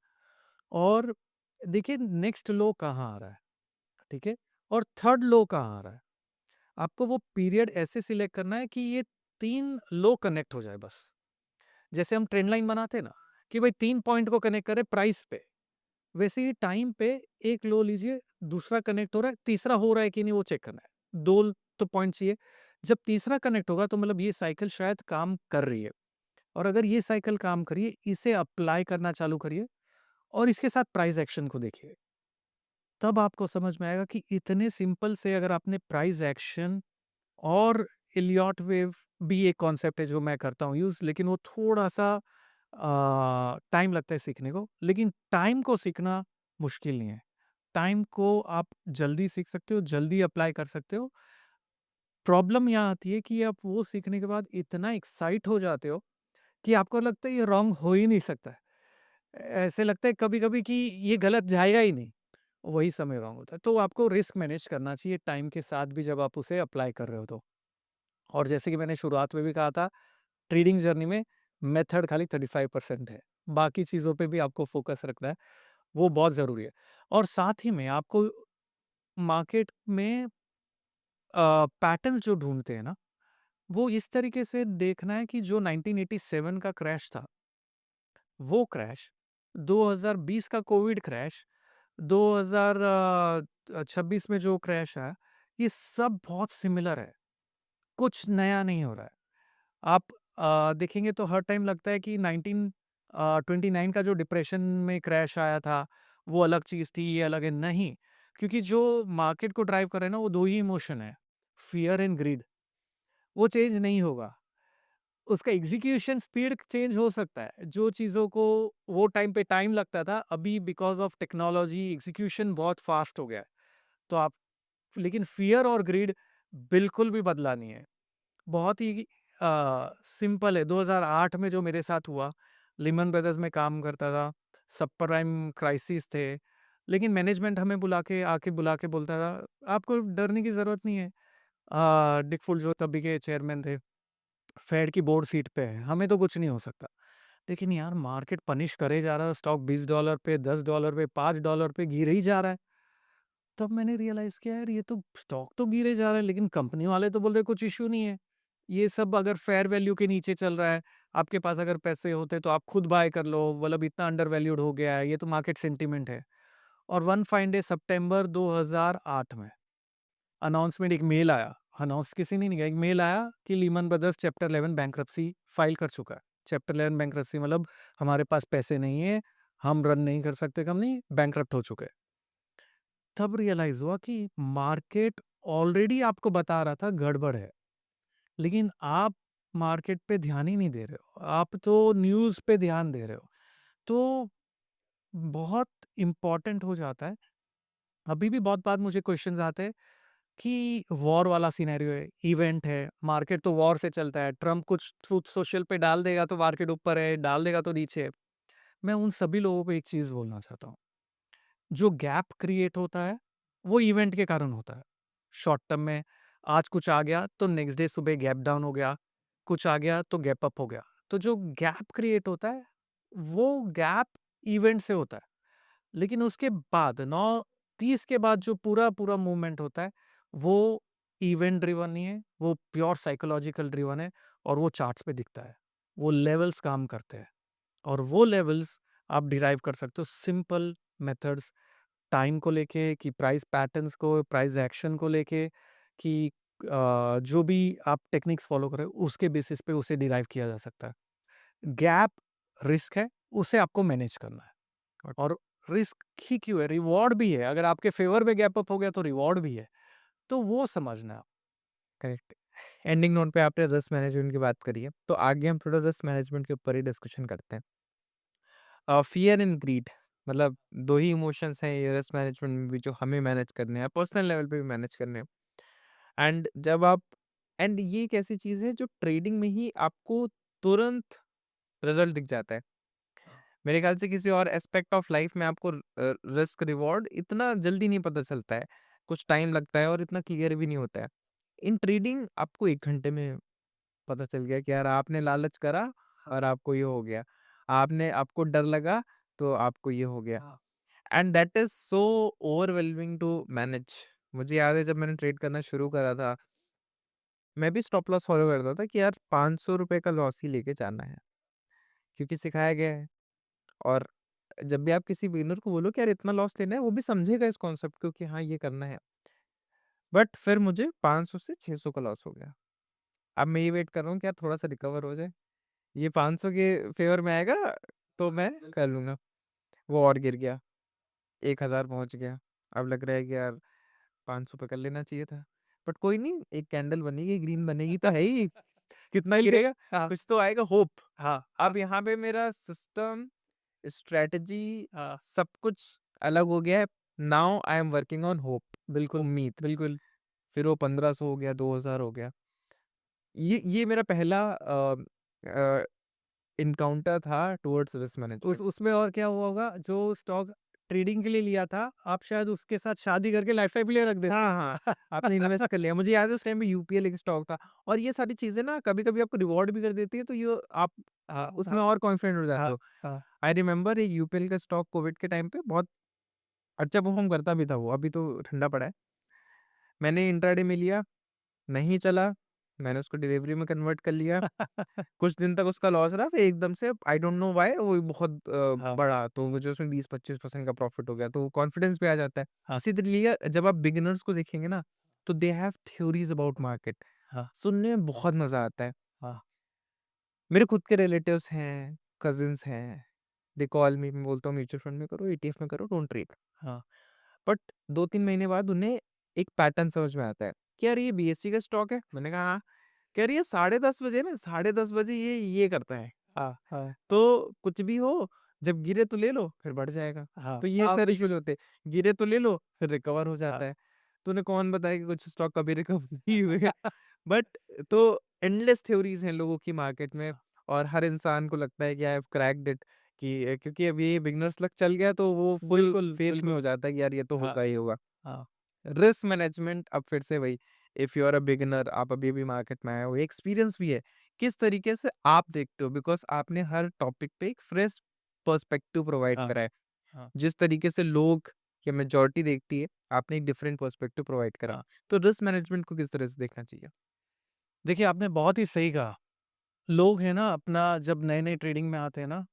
और देखिए नेक्स्ट लो कहाँ आ रहा है, ठीक है? और थर्ड लो कहाँ आ रहा है। आपको वो पीरियड ऐसे सिलेक्ट करना है कि ये 3 लो कनेक्ट हो जाए बस। जैसे हम ट्रेंड लाइन बनाते हैं ना, कि भाई 3 पॉइंट को कनेक्ट करें प्राइस पे, वैसे ही टाइम पे एक लो लीजिए, दूसरा कनेक्ट हो रहा है, तीसरा हो रहा है कि नहीं वो चेक करना है। 2 तो पॉइंट चाहिए। जब तीसरा कनेक्ट होगा तो मतलब ये साइकिल शायद काम कर रही है, और अगर ये साइकिल काम कर रही है, इसे अप्लाई करना चालू करिए और इसके साथ प्राइस एक्शन को देखिए। तब आपको समझ में आएगा कि इतने सिंपल से अगर आपने प्राइस एक्शन और एलियट वेव भी एक कॉन्सेप्ट है जो मैं करता हूँ यूज़, लेकिन वो थोड़ा-सा टाइम लगता है सीखने को, लेकिन टाइम को सीखना मुश्किल नहीं है। टाइम को आप जल्दी सीख सकते हो, जल्दी अप्लाई कर सकते हो। प्रॉब्लम यहाँ आती है कि आप वो सीखने के बाद इतना एक्साइट हो जाते हो कि आपको लगता है ये रॉन्ग हो ही नहीं सकता है। ऐसे लगता है कभी-कभी कि ये गलत जाएगा ही नहीं, वही समय रॉन्ग होता है। तो आपको रिस्क मैनेज करना चाहिए टाइम के साथ भी जब आप उसे अप्लाई कर रहे हो तो। और जैसे कि मैंने शुरुआत में भी कहा था, ट्रेडिंग जर्नी में मेथड खाली 35% है। बाकी चीज़ों पे भी आपको फ़ोकस रखना है, वो बहुत ज़रूरी है। और साथ ही में आपको मार्केट में पैटर्न्स जो ढूँढते हैं ना, वो इस तरीके से देखना है कि जो 1987 का क्रैश था, वो क्रैश, 2020 का कोविड क्रैश, 2026 में जो क्रैश आया, ये सब बहुत सिमिलर है, कुछ नया नहीं हो रहा है। आप देखेंगे तो हर टाइम लगता है कि 29 का जो डिप्रेशन में क्रैश आया था, वो अलग चीज़ थी, ये अलग है, नहीं। क्योंकि जो मार्केट को ड्राइव कर रहे हैं ना, वो 2 ही इमोशन है, फ़ियर एंड ग्रीड। वो चेंज नहीं होगा। उसका एग्ज़ीक्यूशन स्पीड चेंज हो सकता है। जो चीज़ों को वो टाइम पे टाइम लगता था, अभी बिकॉज़ ऑफ टेक्नोलॉजी एग्ज़ीक्यूशन बहुत फ़ास्ट हो गया है। तो आप लेकिन फ़ियर और ग्रीड बिल्कुल भी बदला नहीं है। बहुत ही सिंपल है। 2008 में जो मेरे साथ हुआ, लिहमन ब्रदर्स में काम करता था, सबप्राइम क्राइसिस थे, लेकिन मैनेजमेंट हमें बुला के बोलता था, "आपको डरने की ज़रूरत नहीं है।" डिक फुल जो तभी के चेयरमैन थे, फेड की बोर्ड सीट पे है, हमें तो कुछ नहीं हो सकता। लेकिन यार मार्केट पनिश करे जा रहा है, स्टॉक $20 पे, $10 पे, $5 पे गिर ही जा रहा है। तब मैंने रियलाइज़ किया यार ये तो स्टॉक तो गिरे जा रहा है, लेकिन कंपनी वाले तो बोल रहे कुछ इश्यू नहीं है। ये सब अगर फेयर वैल्यू के नीचे चल रहा है, आपके पास अगर पैसे होते तो आप खुद बाय कर लो, मतलब इतना अंडर वैल्यूड हो गया है, ये तो मार्केट सेंटिमेंट है। और वन फाइन डे सितंबर 2008 में अनाउंसमेंट एक मेल आया, अनाउंस किसी ने नहीं किया, एक मेल आया कि Lehman brothers chapter 11 bankruptcy file कर चुका है। चैप्टर 11 बैंक्रप्सी मतलब हमारे पास पैसे नहीं है, हम रन नहीं कर सकते कंपनी, बैंकरप्ट हो चुके हैं। तब रियलाइज़ हुआ कि मार्केट ऑलरेडी आपको बता रहा था गड़बड़ है, लेकिन आप मार्केट पे ध्यान ही नहीं दे रहे हो। आप तो न्यूज़ पे ध्यान दे रहे हो। तो बहुत इम्पोर्टेंट हो जाता है। अभी भी बहुत बार मुझे क्वेश्चन्स आते हैं कि वॉर वाला सिनेरियो है, इवेंट है, मार्केट तो वॉर से चलता है। ट्रम्प कुछ ट्रुथ सोशल पे डाल देगा तो मार्केट ऊपर है, डाल देगा तो नीचे है। मैं उन सभी लोगों को एक चीज़ बोलना चाहता हूँ। जो गैप क्रिएट होता है, वो इवेंट के कारण होता है। शॉर्ट टर्म में आज कुछ आ गया तो नेक्स्ट डे सुबह गैप डाउन हो गया, कुछ आ गया तो गैप अप हो गया। तो जो गैप क्रिएट होता है, वो गैप इवेंट से होता है। लेकिन उसके बाद 9:30 के बाद जो पूरा-पूरा मूवमेंट होता है, वो इवेंट ड्रिवन नहीं है, वो प्योर साइकोलॉजिकल ड्रिवन है और वो चार्ट्स पे दिखता है। वो लेवल्स काम करते हैं और वो लेवल्स आप डिराइव कर सकते हो सिंपल मेथड्स टाइम को लेके कि प्राइस पैटर्न्स को, प्राइस एक्शन को लेके कि जो भी आप टेक्निक्स फॉलो कर रहे हो, उसके बेसिस पे उसे डिराइव किया जा सकता है। गैप रिस्क है, उसे आपको मैनेज करना है और रिस्क ही क्यों है, रिवॉर्ड भी है। अगर आपके फेवर में गैप अप हो गया तो रिवॉर्ड भी है। तो वो समझना है आप। करेक्ट। एंडिंग नोट पे आपने रिस्क मैनेजमेंट की बात करी है, तो आगे हम थोड़ा रिस्क मैनेजमेंट के ऊपर ही डिस्कशन करते हैं। फ़ियर एंड ग्रीड, मतलब 2 ही इमोशंस हैं ये रिस्क मैनेजमेंट में भी, जो हमें मैनेज करने हैं, पर्सनल लेवल पे भी मैनेज करने हैं। एंड जब आप एंड ये एक ऐसी चीज़ है जो ट्रेडिंग में ही आपको तुरंत रिज़ल्ट दिख जाता है। मेरे ख्याल से किसी और एस्पेक्ट ऑफ लाइफ में आपको रिस्क रिवॉर्ड इतना जल्दी नहीं पता चलता है। कुछ टाइम लगता है और इतना क्लियर भी नहीं होता है। इन ट्रेडिंग आपको 1 घंटे में पता चल गया कि यार आपने लालच करा और आपको ये हो गया। आपने आपको डर लगा तो आपको ये हो गया। And that is so overwhelming to manage. मुझे याद है जब मैंने ट्रेड करना शुरू करा था, मैं भी स्टॉप लॉस फॉलो करता था कि यार ₹500 का लॉस ही लेके जाना है, क्योंकि सिखाया गया है। और जब भी आप किसी बिगिनर को बोलो कि यार इतना लॉस लेना है, वो भी समझेगा इस कॉन्सेप्ट को कि हाँ, ये करना है। बट फिर मुझे 500 से 600 का लॉस हो गया। अब मैं ये वेट कर रहा हूँ कि यार थोड़ा-सा रिकवर हो जाए। ये 500 के फ़ेवर में आएगा तो मैं कर लूँगा। वो और गिर गया, 1000 पहुँच गया। अब लग रहा है कि यार 500 पे कर लेना चाहिए था। बट कोई नहीं, एक कैंडल बनेगी, ग्रीन बनेगी तो है ही। कितना ही कि गिरेगा? हाँ, कुछ तो आएगा होप। हाँ, हाँ, अब यहाँ पे मेरा सिस्टम, स्ट्रैटेजी हाँ, सब कुछ अलग हो गया है। Now I am working on hope, बिल्कुल, उम्मीद। बिल्कुल। फिर वो 1500 हो गया, 2000 हो गया। ये मेरा पहला अ, एनकाउंटर था टुवर्ड्स रिस्क उस मैनेजमेंट। उसमें और क्या हुआ होगा, जो स्टॉक ट्रेडिंग के लिए लिया था, आप शायद उसके साथ शादी करके लाइफ टाइम के लिए रख हाँ, हाँ, देते। आपने इन्वेस्ट कर लिया। मुझे याद है उस टाइम पे यूपीएल एक स्टॉक था, और ये सारी चीज़ें ना कभी-कभी आपको रिवॉर्ड भी कर देती है, तो ये आप हाँ, उसमें हाँ, और कॉन्फिडेंट हो जाते हाँ, हो। हाँ, आई रिमेंबर एक यूपीएल का स्टॉक कोविड के टाइम पे बहुत अच्छा परफ़ॉर्म करता भी था वो, अभी तो ठंडा पड़ा है। मैंने इंट्राडे में लिया, नहीं चला, मैंने उसको डिलीवरी में कन्वर्ट कर लिया। कुछ दिन तक उसका लॉस रहा, फिर एकदम से आई डोंट नो व्हाई वो बहुत हाँ, बढ़ा, तो मुझे उसमें 20-25% का प्रॉफ़िट हो गया, तो कॉन्फिडेंस भी आ जाता है। हाँ, इसी तरीके जब आप बिगिनर्स को देखेंगे ना, तो they have theories about market, हाँ, सुनने में बहुत मज़ा आता है। हाँ, मेरे खुद के रिलेटिव्स हैं, कज़िन्स हैं, दे कॉल मी, मैं बोलता हूँ म्यूचुअल फंड में करो, ईटीएफ में करो, डोंट ट्रेड। हाँ, बट 2-3 महीने बाद उन्हें एक पैटर्न समझ में आता है कि यार ये बीएससी का स्टॉक है। मैंने कहा हाँ। कह रही है 10:30 बजे ना, 10:30 बजे ये करता है। हाँ, हाँ, तो कुछ भी हो, जब गिरे तो ले लो, फिर बढ़ जाएगा। हाँ, तो ये आप तरीके होते हैं, गिरे तो ले लो, फिर रिकवर हो हाँ, जाता है। तूने कौन बताया कि कुछ स्टॉक कभी रिकवर नहीं हुए? बट तो एंडलेस थ्योरीज़ हैं लोगों की मार्केट में, हाँ, और हर इंसान को लगता है कि आई हैव क्रैक्ड इट, कि क्योंकि अभी ये बिगिनर्स लक चल गया, तो वो फुल बिल्कुल, फेथ में बिल्कुल, हो जाता है कि यार ये तो हाँ, होगा ही होगा। हाँ, रिस्क मैनेजमेंट, अब फिर से वही, if you are a beginner, आप अभी-अभी मार्केट में आए हो, एक्सपीरियंस भी है, किस तरीके से आप देखते हो? बिकॉज़ आपने हर टॉपिक पे एक फ्रेश पर्सपेक्टिव प्रोवाइड हाँ, करा है। हाँ, जिस तरीके से लोग या मेजॉरिटी देखती है, आपने एक डिफरेंट पर्सपेक्टिव प्रोवाइड करा। हाँ। तो रिस्क मैनेजमेंट को किस तरह से देखना चाहिए? देखिए, आपने बहुत ही सही कहा। लोग हैं ना, अपना जब नए-नए ट्रेडिंग में आते हैं ना,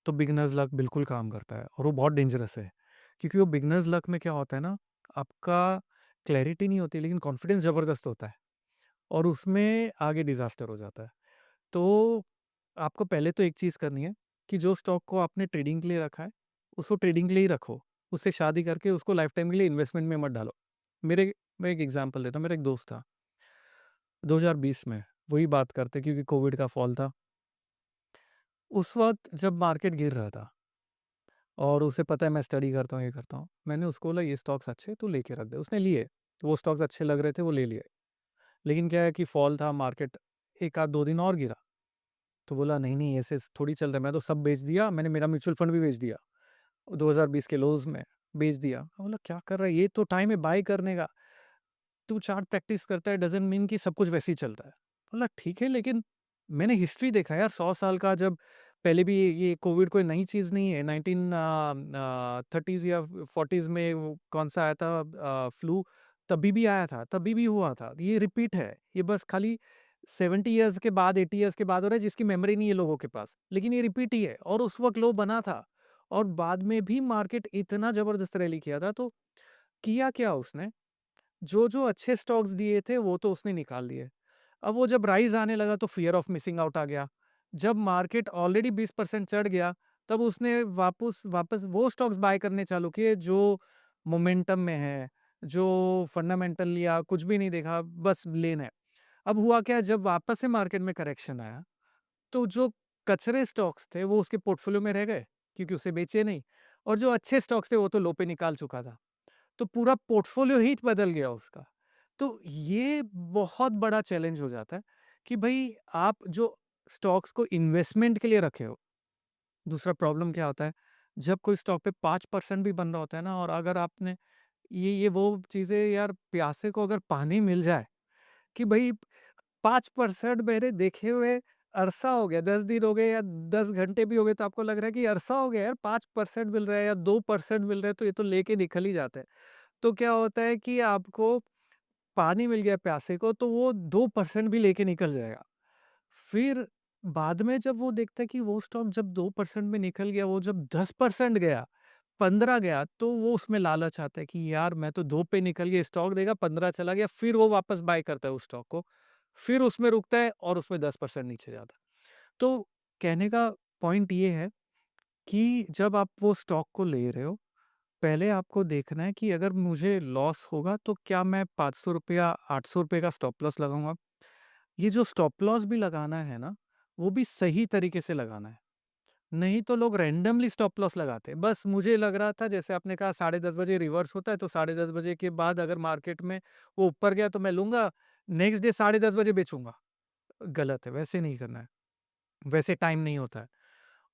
तो बिगिनर्स लक बिल्कुल काम करता है और वो बहुत डेंजरस है। क्योंकि वो बिगिनर्स लक में क्या होता है ना, आपका क्लैरिटी नहीं होती लेकिन कॉन्फिडेंस ज़बरदस्त होता है और उसमें आगे डिज़ास्टर हो जाता है। तो आपको पहले तो एक चीज़ करनी है कि जो स्टॉक को आपने ट्रेडिंग के लिए रखा है, उसको ट्रेडिंग के लिए ही रखो। उससे शादी करके उसको लाइफ टाइम के लिए इन्वेस्टमेंट में मत डालो। मेरे मैं एक एग्ज़ाम्पल देता हूँ, मेरा एक दोस्त था, 2020 में वही बात करते क्योंकि कोविड का फॉल था। उस वक़्त जब मार्केट गिर रहा था और उसे पता है मैं स्टडी करता हूँ, ये करता हूँ। मैंने उसको बोला ये स्टॉक्स अच्छे हैं, तू लेके रख दे। उसने लिए, तो वो स्टॉक्स अच्छे लग रहे थे, वो ले लिए। लेकिन क्या है कि फॉल था, मार्केट 1 आध 2 दिन और गिरा। तो बोला नहीं-नहीं ऐसे थोड़ी चल रहा है, मैं तो सब बेच दिया, मैंने मेरा म्यूचुअल फंड भी बेच दिया। 2020 के लोज़ में बेच दिया। मैं बोला क्या कर रहा है? ये तो टाइम है बाय करने का। तू चार्ट प्रैक्टिस करता है डज़न्ट मीन कि सब कुछ वैसे ही चलता है। बोला ठीक है लेकिन मैंने हिस्ट्री देखा यार 100 साल का जब पहले भी ये कोविड कोई नई चीज़ नहीं है 30s या 40s में वो कौन-सा आया था फ्लू तभी भी आया था, तभी भी हुआ था। ये रिपीट है। ये बस खाली 70 इयर्स के बाद 80 इयर्स के बाद हो रहा है जिसकी मेमोरी नहीं है लोगों के पास। लेकिन ये रिपीट ही है और उस वक़्त लो बना था और बाद में भी मार्केट इतना ज़बरदस्त रैली किया था तो किया क्या उसने जो अच्छे स्टॉक्स दिए थे वो तो उसने निकाल दिए। अब वो जब राइज़ आने लगा तो फ़ियर ऑफ मिसिंग आउट आ गया। जब मार्केट ऑलरेडी 20% चढ़ गया तब उसने वापस वापस वो स्टॉक्स बाय करने चालू किए जो मोमेंटम में है, जो फंडामेंटल या कुछ भी नहीं देखा बस लेना है। अब हुआ क्या जब वापस से मार्केट में करेक्शन आया, तो जो कचरे स्टॉक्स थे वो उसके पोर्टफ़ोलियो में रह गए क्योंकि उसे बेचे नहीं और जो अच्छे स्टॉक्स थे वो तो लो पे निकाल चुका था। तो पूरा पोर्टफ़ोलियो ही बदल गया उसका। तो ये बहुत बड़ा चैलेंज हो जाता है कि भई आप जो स्टॉक्स को इन्वेस्टमेंट के लिए रखे हो, दूसरा प्रॉब्लम क्या होता है, जब कोई स्टॉक पे 5% भी बन रहा होता है ना और अगर आपने ये वो चीज़ें यार प्यासे को अगर पानी मिल जाए कि भई 5% मेरे देखे हुए अरसा हो गया, 10 दिन हो गए या 10 घंटे भी हो गए तो आपको लग रहा है कि अरसा हो गया यार 5% मिल रहा है या 2% मिल रहा है तो ये तो लेके निकल ही जाते हैं। तो क्या होता है कि आपको पानी मिल गया प्यासे को तो वो 2% भी लेके निकल जाएगा। फिर बाद में जब वो देखता है कि वो स्टॉक जब 2% में निकल गया, वो जब 10% गया, 15 गया, तो वो उसमें लालच आता है कि यार मैं तो 2 पे निकल गया, स्टॉक देगा 15 चला गया, फिर वो वापस बाय करता है उस स्टॉक को। फिर उसमें रुकता है और उसमें 10% नीचे जाता है। तो कहने का पॉइंट ये है कि जब आप वो स्टॉक को ले रहे हो पहले आपको देखना है कि अगर मुझे लॉस होगा तो क्या मैं ₹500 ₹800 का स्टॉप लॉस लगाऊँगा। ये जो स्टॉप लॉस भी लगाना है ना, वो भी सही तरीके से लगाना है। नहीं तो लोग रैंडमली स्टॉप लॉस लगाते हैं। बस मुझे लग रहा था जैसे आपने कहा 10:30 बजे रिवर्स होता है तो 10:30 बजे के बाद अगर मार्केट में वो ऊपर गया तो मैं लूँगा, नेक्स्ट डे 10:30 बजे बेचूँगा। गलत है, वैसे नहीं करना है। वैसे टाइम नहीं होता है।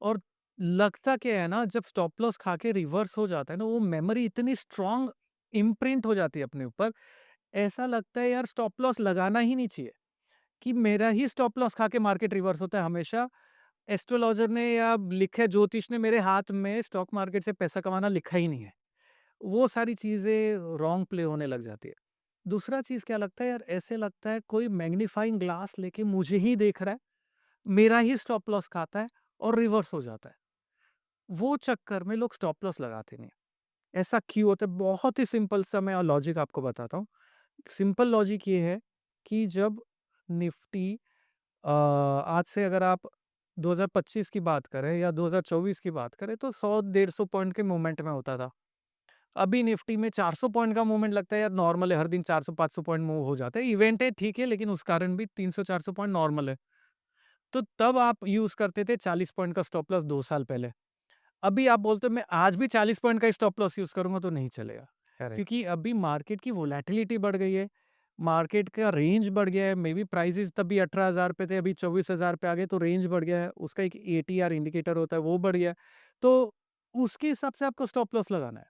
और लगता क्या है ना, जब स्टॉप लॉस खा के रिवर्स हो जाता है ना, वो मेमोरी इतनी स्ट्रॉन्ग इम्प्रिंट हो जाती है अपने ऊपर, ऐसा लगता है यार स्टॉप लॉस लगाना ही नहीं चाहिए, कि मेरा ही स्टॉप लॉस खा के मार्केट रिवर्स होता है हमेशा। एस्ट्रोलॉजर ने या लिखे ज्योतिष ने मेरे हाथ में स्टॉक मार्केट से पैसा कमाना लिखा ही नहीं है। वो सारी चीज़ें रॉन्ग प्ले होने लग जाती है। दूसरा चीज़ क्या लगता है यार, ऐसे लगता है कोई मैग्नीफाइंग ग्लास लेके मुझे ही देख रहा है, मेरा ही स्टॉप लॉस खाता है और रिवर्स हो जाता है। वो चक्कर में लोग स्टॉप लॉस लगाते नहीं। ऐसा क्यों होता है? बहुत ही सिंपल सा मैं लॉजिक आपको बताता हूँ। सिंपल लॉजिक ये है कि जब निफ्टी आज से अगर आप 2025 की बात करें या 2024 की बात करें तो 100 150 पॉइंट के मूवमेंट में होता था। अभी निफ्टी में 400 पॉइंट का मूवमेंट लगता है यार, नॉर्मल है, हर दिन 400-500 पॉइंट मूव हो जाता है। इवेंट है ठीक है, लेकिन उस कारण भी 300-400 पॉइंट नॉर्मल है। तो तब आप यूज़ करते थे 40 पॉइंट का स्टॉप लॉस 2 साल पहले। अभी आप बोलते हो मैं आज भी 40 पॉइंट का स्टॉप लॉस यूज़ करूँगा तो नहीं चलेगा। करेक्ट। क्योंकि अभी मार्केट की वोलैटिलिटी बढ़ गई है, मार्केट का रेंज बढ़ गया है, मेबी प्राइसेज़ तभी 18,000 पे थे, अभी 24,000 पे आ गए तो रेंज बढ़ गया है, उसका एक एटीआर इंडिकेटर होता है वो बढ़ गया है। तो उसके हिसाब से आपको स्टॉप लॉस लगाना है।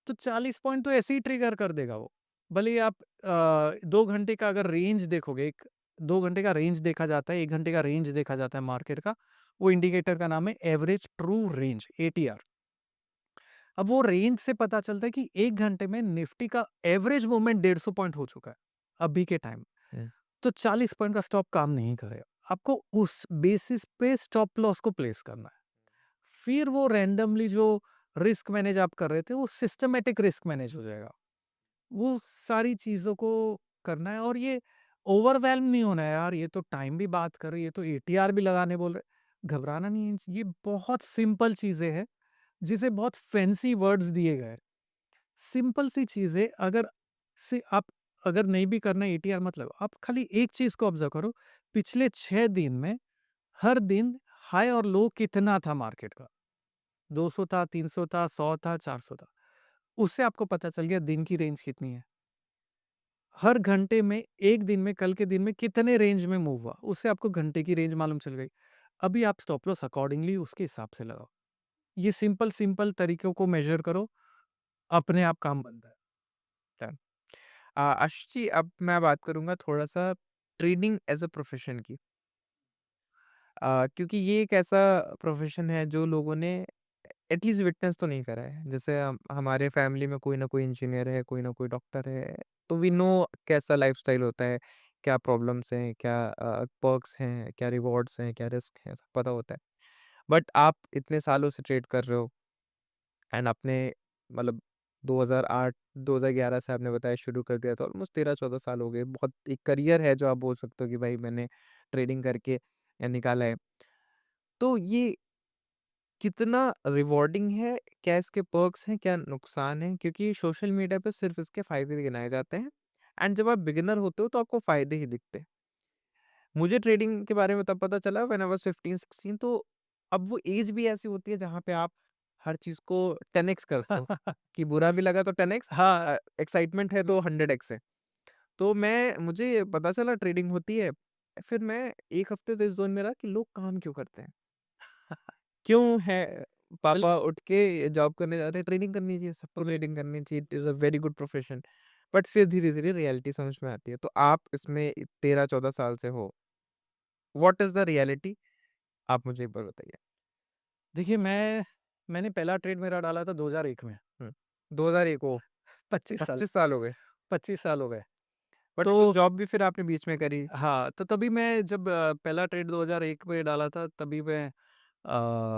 तो 40 पॉइंट तो ऐसे ही ट्रिगर कर देगा वो। भले ही आप 2 घंटे का अगर रेंज देखोगे, एक 2 घंटे का रेंज देखा जाता है, 1 घंटे का रेंज देखा जाता है मार्केट का, वो इंडिकेटर का नाम है एवरेज ट्रू रेंज, एटीआर। अब वो रेंज से पता चलता है कि 1 घंटे में निफ्टी का एवरेज मूवमेंट 150 पॉइंट हो चुका है, अभी के टाइम। हुँ। तो 40 पॉइंट का स्टॉप काम नहीं करेगा। आपको उस बेसिस पे स्टॉप लॉस को प्लेस करना है। फिर वो रैंडमली जो रिस्क मैनेज आप कर रहे थे, वो सिस्टमैटिक रिस्क मैनेज हो जाएगा। वो सारी चीज़ों को करना है और ये ओवरवेल्म नहीं होना है यार, ये तो टाइम भी बात कर रहे हैं, ये तो एटीआर भी लगाने बोल रहे हैं। घबराना नहीं है, ये बहुत सिंपल चीज़ें हैं, जिसे बहुत फैंसी वर्ड्स दिए गए हैं। सिंपल सी चीज़ है, आप अगर नहीं भी करना एटीआर मतलब आप खाली एक चीज़ को ऑब्ज़र्व करो, पिछले 6 दिन में हर दिन हाई और लो कितना था मार्केट का? 200 था, 300 था, 100 था, 400 था। उससे आपको पता चल गया दिन की रेंज कितनी है। हर घंटे में, 1 दिन में, कल के दिन में कितने रेंज में मूव हुआ, उससे आपको घंटे की रेंज मालूम चल गई। अभी आप स्टॉप लॉस अकॉर्डिंगली उसके हिसाब से लगाओ। ये सिंपल तरीकों को मेज़र करो, अपने आप काम बनता है। डन। आशीष जी, अब मैं बात करूँगा थोड़ा-सा ट्रेडिंग एज़ अ प्रोफ़ेशन की। क्योंकि ये एक ऐसा प्रोफ़ेशन है जो लोगों ने एटलीस्ट विटनेस तो नहीं करा है। जैसे हमारे फैमिली में कोई ना कोई इंजीनियर है, कोई ना कोई डॉक्टर है, तो वी नो कैसा लाइफ़स्टाइल होता है, क्या प्रॉब्लम्स हैं, क्या पर्क्स हैं, क्या रिवॉर्ड्स हैं, क्या रिस्क हैं, सब पता होता है। बट आप इतने सालों से ट्रेड कर रहे हो एंड आपने मतलब 2008 2011 से आपने बताया शुरू कर दिया, तो ऑलमोस्ट 13-14 साल हो गए। बहुत एक करियर है जो आप बोल सकते हो कि भाई मैंने ट्रेडिंग करके निकाला है। तो ये कितना रिवॉर्डिंग है? क्या इसके पर्क्स हैं? क्या नुकसान हैं? क्योंकि सोशल मीडिया पे सिर्फ़ इसके फ़ायदे गिनाए जाते हैं एंड जब आप बिगिनर होते हो तो आपको फ़ायदे ही दिखते हैं। मुझे ट्रेडिंग के बारे में तब पता चला व्हेन आई वाज़ 15-16, तो अब वो एज भी ऐसी होती है जहाँ पे आप हर चीज़ को 10 एक्स करते हो, कि बुरा भी लगा तो 10 एक्स, एक्साइटमेंट है तो 100 एक्स है। तो मुझे पता चला ट्रेडिंग होती है, फिर मैं 1 हफ्ते तो इस ज़ोन में रहा कि लोग काम क्यों करते हैं? क्यों है बिल पापा उठ के जॉब करने जा रहे हैं, ट्रेनिंग करनी चाहिए, सबको ट्रेनिंग करनी चाहिए, it is a very good profession. But फिर धीरे-धीरे रियलिटी समझ में आती है। तो आप इसमें 13-14 साल से हो, व्हाट इज़ द रियलिटी? आप मुझे एक बार बताइए? देखिए, मैंने पहला ट्रेड मेरा डाला था 2001 में। हुँ, 2001, ओह! 25 साल 25 साल हो गए। 25 साल हो गए। बट वो तो जॉब भी फिर आपने बीच में करी। हाँ, तो तभी मैं जब पहला ट्रेड 2001 में डाला था, तभी मैं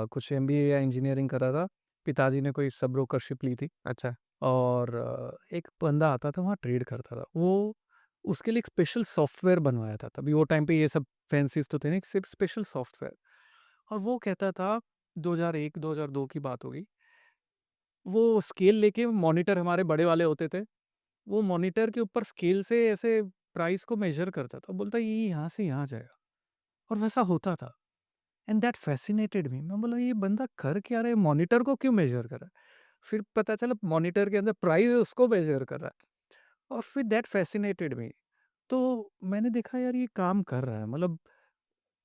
कुछ एमबीए या इंजीनियरिंग कर रहा था। पिताजी ने कोई सब ब्रोकरशिप ली थी अच्छा, और एक बंदा आता था वहाँ ट्रेड करता था। वो उसके लिए एक स्पेशल सॉफ्टवेयर बनवाया था। तभी वो टाइम पे ये सब फैंसीज़ तो थे नहीं, सिर्फ स्पेशल सॉफ्टवेयर। और वो कहता था 2001-2002 की बात होगी वो स्केल लेके मॉनिटर हमारे बड़े वाले होते थे, वो मॉनिटर के ऊपर स्केल से ऐसे प्राइस को मेज़र करता था। बोलता ये यहाँ से यहाँ जाएगा और वैसा होता था। एंड दैट fascinated मी। मैं बोला ये बंदा कर क्या रहा है? मॉनिटर को क्यों मेज़र कर रहा है? फिर पता चला मॉनिटर के अंदर प्राइस उसको मेज़र कर रहा है और फिर दैट fascinated मी। तो मैंने देखा यार ये काम कर रहा है, मतलब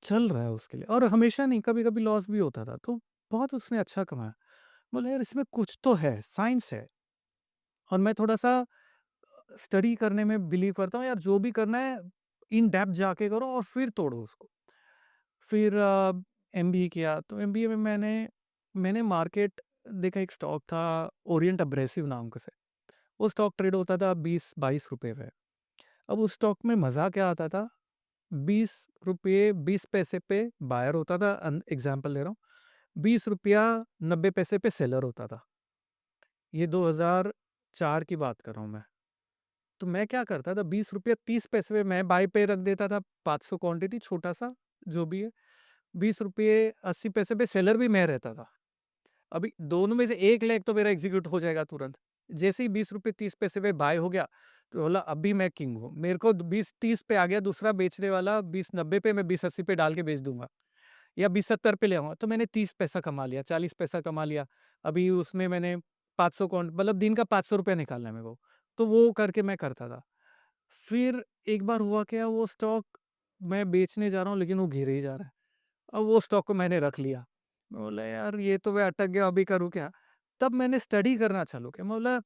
चल रहा है उसके लिए, और हमेशा नहीं, कभी-कभी लॉस भी होता था। तो बहुत उसने अच्छा कमाया। बोला यार इसमें कुछ तो है, साइंस है। और मैं थोड़ा-सा स्टडी करने में बिलीव करता हूँ यार, जो भी करना है इन डेप्थ जाके करो और फिर तोड़ो उसको। फिर एमबीए किया, तो एमबीए में मैंने मैंने मार्केट देखा, एक स्टॉक था ओरिएंट एब्रेसिव नाम का से। वो स्टॉक ट्रेड होता था 20-22 रुपए पे। अब उस स्टॉक में मज़ा क्या आता था, 20 रुपये 20 पैसे पे बायर होता था, एग्जांपल दे रहा हूँ। 20 रुपया 90 पैसे पे सेलर होता था। ये 2004 की बात कर रहा हूँ मैं। तो मैं क्या करता था, 20 रुपया 30 पैसे पे मैं बाय पे रख देता था, 500 क्वांटिटी छोटा-सा जो भी है। 20 रुपये 80 पैसे पे सेलर भी मैं रहता था। अभी दोनों में से एक लेग तो मेरा एग्ज़ीक्यूट हो जाएगा तुरंत। जैसे ही 20 रुपये 30 पैसे पे बाय हो गया, तो बोला अभी मैं किंग हूँ। मेरे को 20-30 पे आ गया, दूसरा बेचने वाला 20-90 पे, मैं 20-80 पे डाल के बेच दूँगा या 20-70 पे ले आऊँगा। तो मैंने 30 पैसा कमा लिया, 40 पैसा कमा लिया। अभी उसमें मैंने 500 कौन मतलब दिन का ₹500 निकालना है मेरे को। तो वो करके मैं करता था। फिर एक बार हुआ क्या, वो स्टॉक मैं बेचने जा रहा हूँ लेकिन वो गिर ही जा रहा है। अब वो स्टॉक को मैंने रख लिया। मैं बोला यार ये तो मैं अटक गया, अभी करूँ क्या? तब मैंने स्टडी करना चालू किया। मैं बोला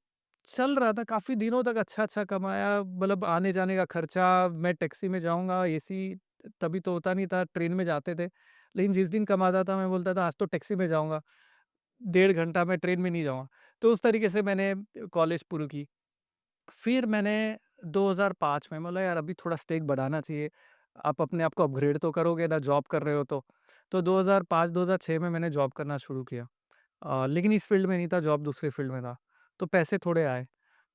चल रहा था काफ़ी दिनों तक, अच्छा-अच्छा कमाया, मतलब आने-जाने का खर्चा, मैं टैक्सी में जाऊँगा, एसी तभी तो होता नहीं था, ट्रेन में जाते थे। लेकिन जिस दिन कमाता था मैं बोलता था आज तो टैक्सी में जाऊँगा, 1.5 घंटा मैं ट्रेन में नहीं जाऊँगा। तो उस तरीके से मैंने कॉलेज पूरी की। फिर मैंने 2005 में बोला यार अभी थोड़ा स्टेक बढ़ाना चाहिए। आप अपने आप को अपग्रेड तो करोगे ना, जॉब कर रहे हो तो। तो 2005-2006 में मैंने जॉब करना शुरू किया। लेकिन इस फ़ील्ड में नहीं था, जॉब दूसरे फ़ील्ड में था। तो पैसे थोड़े आए।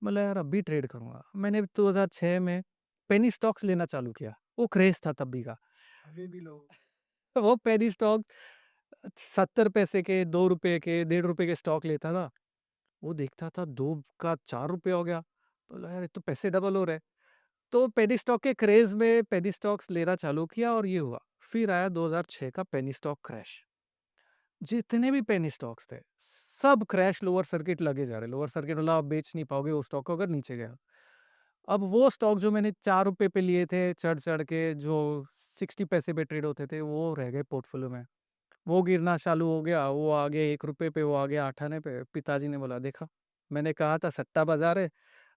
बोला यार अभी ट्रेड करूँगा। मैंने 2006 में पेनी स्टॉक्स लेना चालू किया। वो क्रेज़ था तब भी का। अभी भी लोग वो पेनी स्टॉक 70 पैसे के, ₹2 के, ₹1.5 के स्टॉक लेता था। वो देखता था 2 का ₹4 हो गया। बोला यार ये तो पैसे डबल हो रहे हैं। तो पेनी स्टॉक के क्रेज़ में पेनी स्टॉक्स लेना चालू किया और ये हुआ। फिर आया 2006 का पेनी स्टॉक क्रैश। जितने भी पेनी स्टॉक्स थे, सब क्रैश, लोअर सर्किट लगे जा रहे हैं। लोअर सर्किट मतलब आप बेच नहीं पाओगे वो स्टॉक को अगर नीचे गया। अब वो स्टॉक जो मैंने ₹4 पे लिए थे चढ़-चढ़ के, जो 60 पैसे पे ट्रेड होते थे, वो रह गए पोर्टफोलियो में। वो गिरना चालू हो गया, वो आ गए ₹1 पे, वो आ गया 8 आने पे। पिताजी ने बोला देखा, मैंने कहा था सट्टा बाज़ार है।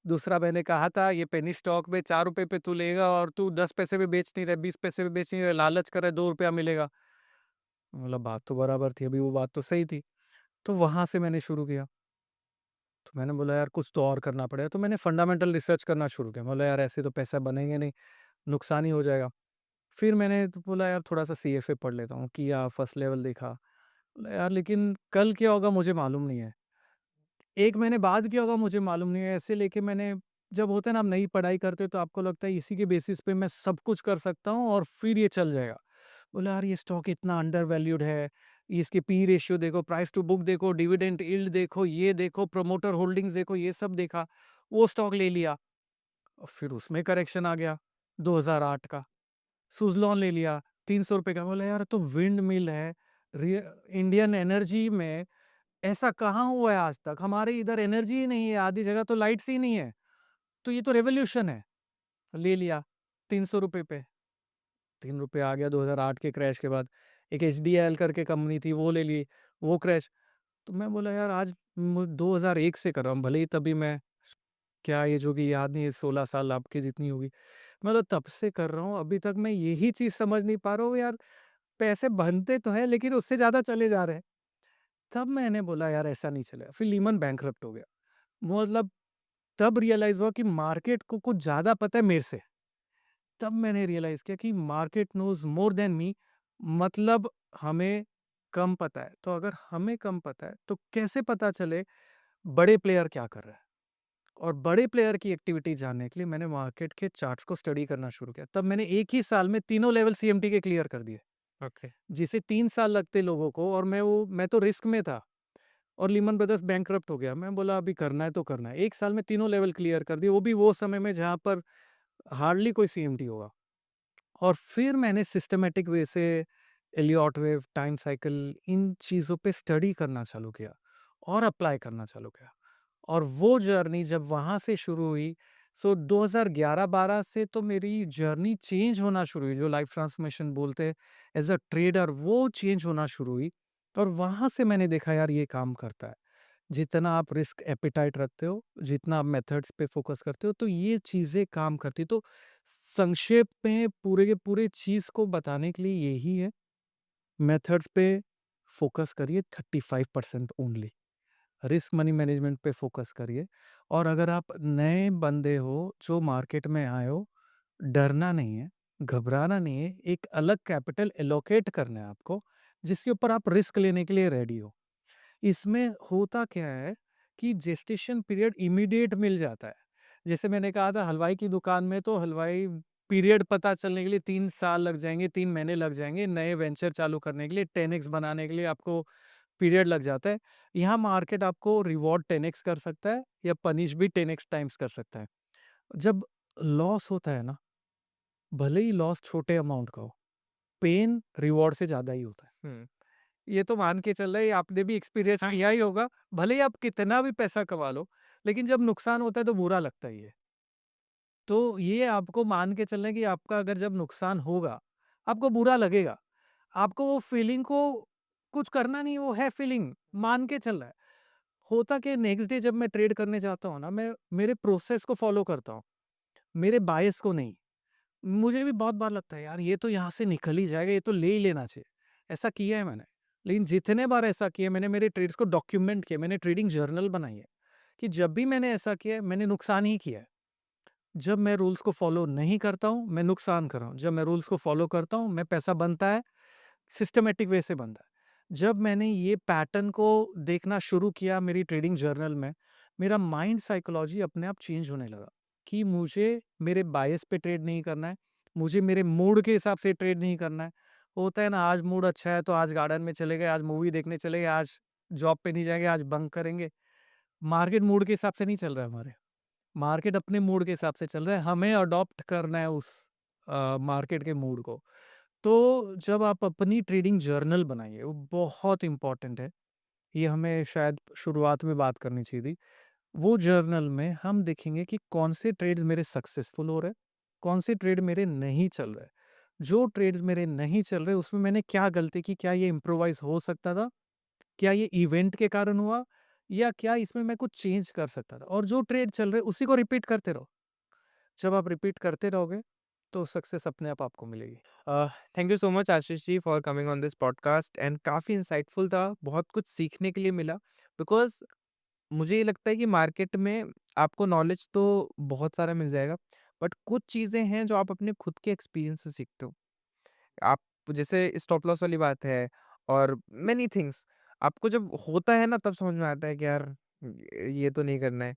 दूसरा मैंने कहा था ये पेनी स्टॉक में ₹4 पे तू लेगा और तू 10 पैसे पे बेच नहीं रहा है, 20 पैसे पे बेच नहीं रहा है, लालच कर रहा है, ₹2 मिलेगा। मतलब बात तो बराबर थी, अभी वो बात तो सही थी। तो वहाँ से मैंने शुरू किया। तो मैंने बोला यार कुछ तो और करना पड़ेगा, तो मैंने फंडामेंटल रिसर्च करना शुरू किया। बोला यार ऐसे तो पैसा बनेंगे नहीं, नुकसान ही हो जाएगा। फिर मैंने तो बोला यार थोड़ा-सा सीएफए पढ़ लेता हूँ, किया, फर्स्ट लेवल देखा। बोला यार लेकिन कल क्या होगा मुझे मालूम नहीं है। 1 महीने बाद क्या होगा मुझे मालूम नहीं है। ऐसे लेके मैंने, जब होता है ना आप नई पढ़ाई करते हो तो आपको लगता है इसी के बेसिस पे मैं सब कुछ कर सकता हूँ और फिर ये चल जाएगा। बोला यार ये स्टॉक इतना अंडर वैल्यूड है, इसके पी रेशियो देखो, प्राइस टू बुक देखो, डिविडेंड यील्ड देखो, ये देखो, प्रमोटर होल्डिंग्स देखो, ये सब देखा। वो स्टॉक ले लिया और फिर उसमें करेक्शन आ गया 2008 का। सुज़लॉन ले लिया ₹300 का। बोला यार तो विंड मिल है, रिय इंडियन एनर्जी में ऐसा कहाँ हुआ है आज तक? हमारे इधर एनर्जी ही नहीं है, आधी जगह तो लाइट्स ही नहीं है। तो ये तो रिवॉल्यूशन है। ले लिया ₹300 पे। ₹3 आ गया 2008 के क्रैश के बाद। एक एचडीएल करके कंपनी थी, वो ले ली, वो क्रैश। तो मैं बोला यार आज 2001 से कर रहा हूँ, भले ही तभी मैं, क्या एज होगी याद नहीं है, 16 साल आपकी जितनी होगी। मैं तो तब से कर रहा हूँ, अभी तक मैं यही चीज़ समझ नहीं पा रहा हूँ यार, पैसे बनते तो हैं लेकिन उससे ज़्यादा चले जा रहे हैं। तब मैंने बोला यार ऐसा नहीं चलेगा, फिर लीमन बैंकरप्ट हो गया। मतलब तब रियलाइज़ हुआ कि मार्केट को कुछ ज़्यादा पता है मेरे से। तब मैंने रियलाइज़ किया कि market knows more than me, मतलब हमें कम पता है। तो अगर हमें कम पता है, तो कैसे पता चले बड़े प्लेयर क्या कर रहे हैं? और बड़े प्लेयर की एक्टिविटी जानने के लिए मैंने मार्केट के चार्ट्स को स्टडी करना शुरू किया। तब मैंने एक ही साल में तीनों लेवल सीएमटी के क्लियर कर दिए। ओके। जिसे 3 साल लगते लोगों को, और मैं तो रिस्क में था। और लीमन ब्रदर्स बैंकरप्ट हो गया। मैं बोला अभी करना है तो करना है। 1 साल में तीनों लेवल क्लियर कर दिए, वो भी वो समय में जहाँ पर हार्डली कोई सीएमटी होगा। और फिर मैंने सिस्टमैटिक वे से एलियट वेव, टाइम साइकिल इन चीज़ों पे स्टडी करना चालू किया और अप्लाई करना चालू किया। और वो जर्नी जब वहाँ से शुरू हुई, सो 2011-12 से तो मेरी जर्नी चेंज होना शुरू हुई, जो लाइफ ट्रांसफॉर्मेशन बोलते हैं एज़ अ ट्रेडर, वो चेंज होना शुरू हुई। और वहाँ से मैंने देखा यार ये काम करता है। जितना आप रिस्क एपेटाइट रखते हो, जितना आप मेथड्स पे फ़ोकस करते हो, तो ये चीज़ें काम करती हैं। तो संक्षेप में पूरे के पूरे चीज़ को बताने के लिए यही है, मेथड्स पे फ़ोकस करिए 35% ओनली। रिस्क मनी मैनेजमेंट पे फ़ोकस करिए। और अगर आप नए बंदे हो, जो मार्केट में आए हो, डरना नहीं है, घबराना नहीं है, एक अलग कैपिटल एलोकेट करना है आपको, जिसके ऊपर आप रिस्क लेने के लिए रेडी हो। इसमें होता क्या है कि जेस्टेशन पीरियड इमीडिएट मिल जाता है। जैसे मैंने कहा था हलवाई की दुकान में तो हलवाई पीरियड पता चलने के लिए 3 साल लग जाएँगे, 3 महीने लग जाएँगे, नए वेंचर चालू करने के लिए 10x बनाने के लिए आपको पीरियड लग जाता है। यहाँ मार्केट आपको रिवॉर्ड 10x कर सकता है या पनिश भी 10x टाइम्स कर सकता है। जब लॉस होता है ना, भले ही लॉस छोटे अमाउंट का हो, पेन रिवॉर्ड से ज़्यादा ही होता है। हुँ। ये तो मान के चल रहे हैं, आपने भी एक्सपीरियंस किया ही होगा। भले ही आप कितना भी पैसा कमा लो, लेकिन जब नुकसान होता है तो बुरा लगता ही है। तो ये आपको मान के चलना है कि आपका अगर जब नुकसान होगा, आपको बुरा लगेगा। आपको वो फीलिंग को कुछ करना नहीं है, वो है फीलिंग, मान के चलना है। होता क्या है, नेक्स्ट डे जब मैं ट्रेड करने जाता हूँ ना, मैं मेरे प्रोसेस को फ़ॉलो करता हूँ, मेरे बायस को नहीं। मुझे भी बहुत बार लगता है यार ये तो यहाँ से निकल ही जाएगा, ये तो ले ही लेना चाहिए। ऐसा किया है मैंने। लेकिन जितने बार ऐसा किया मैंने, मेरे ट्रेड्स को डॉक्यूमेंट किया, मैंने ट्रेडिंग जर्नल बनाई है कि जब भी मैंने ऐसा किया है, मैंने नुकसान ही किया है। जब मैं रूल्स को फॉलो नहीं करता हूँ, मैं नुकसान कर रहा हूँ। जब मैं रूल्स को फॉलो करता हूँ, मैं पैसा बनता है, सिस्टमैटिक वे से बनता है। जब मैंने ये पैटर्न को देखना शुरू किया मेरी ट्रेडिंग जर्नल में, मेरा माइंड साइकोलॉजी अपने आप चेंज होने लगा कि मुझे मेरे बायस पे ट्रेड नहीं करना है, मुझे मेरे मूड के हिसाब से ट्रेड नहीं करना है। होता है ना, आज मूड अच्छा है तो आज गार्डन में चले गए, आज मूवी देखने चले गए, आज जॉब पे नहीं जाएँगे, आज बंक करेंगे। मार्केट मूड के हिसाब से नहीं चल रहा है हमारे। मार्केट अपने मूड के हिसाब से चल रहा है, हमें अडॉप्ट करना है उस मार्केट के मूड को। तो जब आप अपनी ट्रेडिंग जर्नल बनाइए, वो बहुत इम्पोर्टेंट है। ये हमें शायद शुरुआत में बात करनी चाहिए थी। वो जर्नल में हम देखेंगे कि कौन से ट्रेड्स मेरे सक्सेसफुल हो रहे हैं, कौन से ट्रेड मेरे नहीं चल रहे। जो ट्रेड्स मेरे नहीं चल रहे, उसमें मैंने क्या गलती की, क्या ये इम्प्रोवाइज़ हो सकता था? क्या ये इवेंट के कारण हुआ? या क्या इसमें मैं कुछ चेंज कर सकता था? और जो ट्रेड चल रहे, उसी को रिपीट करते रहो। जब आप रिपीट करते रहोगे, तो सक्सेस अपने आप आपको मिलेगी। Thank you so much Ashish ji for coming on this podcast and काफ़ी इंसाइटफुल था, बहुत कुछ सीखने के लिए मिला। बिकॉज़ मुझे ये लगता है कि मार्केट में आपको नॉलेज तो बहुत सारा मिल जाएगा, बट कुछ चीज़ें हैं जो आप अपने खुद के एक्सपीरियंस से सीखते हो। आप जैसे स्टॉप लॉस वाली बात है और मेनी थिंग्स, आपको जब होता है ना तब समझ में आता है कि यार ये तो नहीं करना है।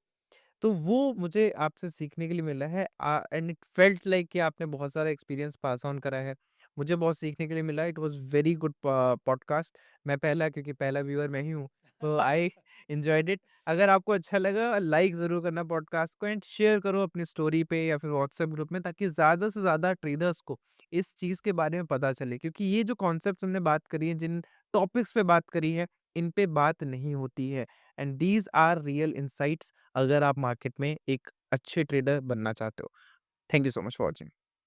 तो वो मुझे आपसे सीखने के लिए मिला है एंड इट फेल्ट लाइक कि आपने बहुत सारा एक्सपीरियंस पास ऑन करा है। मुझे बहुत सीखने के लिए मिला। It was very good podcast. मैं पहला, क्योंकि पहला व्यूअर मैं ही हूँ, तो आई एन्जॉयड इट। अगर आपको अच्छा लगा, लाइक ज़रूर करना पॉडकास्ट को एंड शेयर करो अपनी स्टोरी पे या फिर व्हाट्सएप ग्रुप में, ताकि ज़्यादा से ज़्यादा ट्रेडर्स को इस चीज़ के बारे में पता चले। क्योंकि ये जो कॉन्सेप्ट्स हमने बात करी है, जिन टॉपिक्स पे बात करी है, इन पे बात नहीं होती है and these are real insights, अगर आप मार्केट में एक अच्छे ट्रेडर बनना चाहते हो। Thank you so much for watching.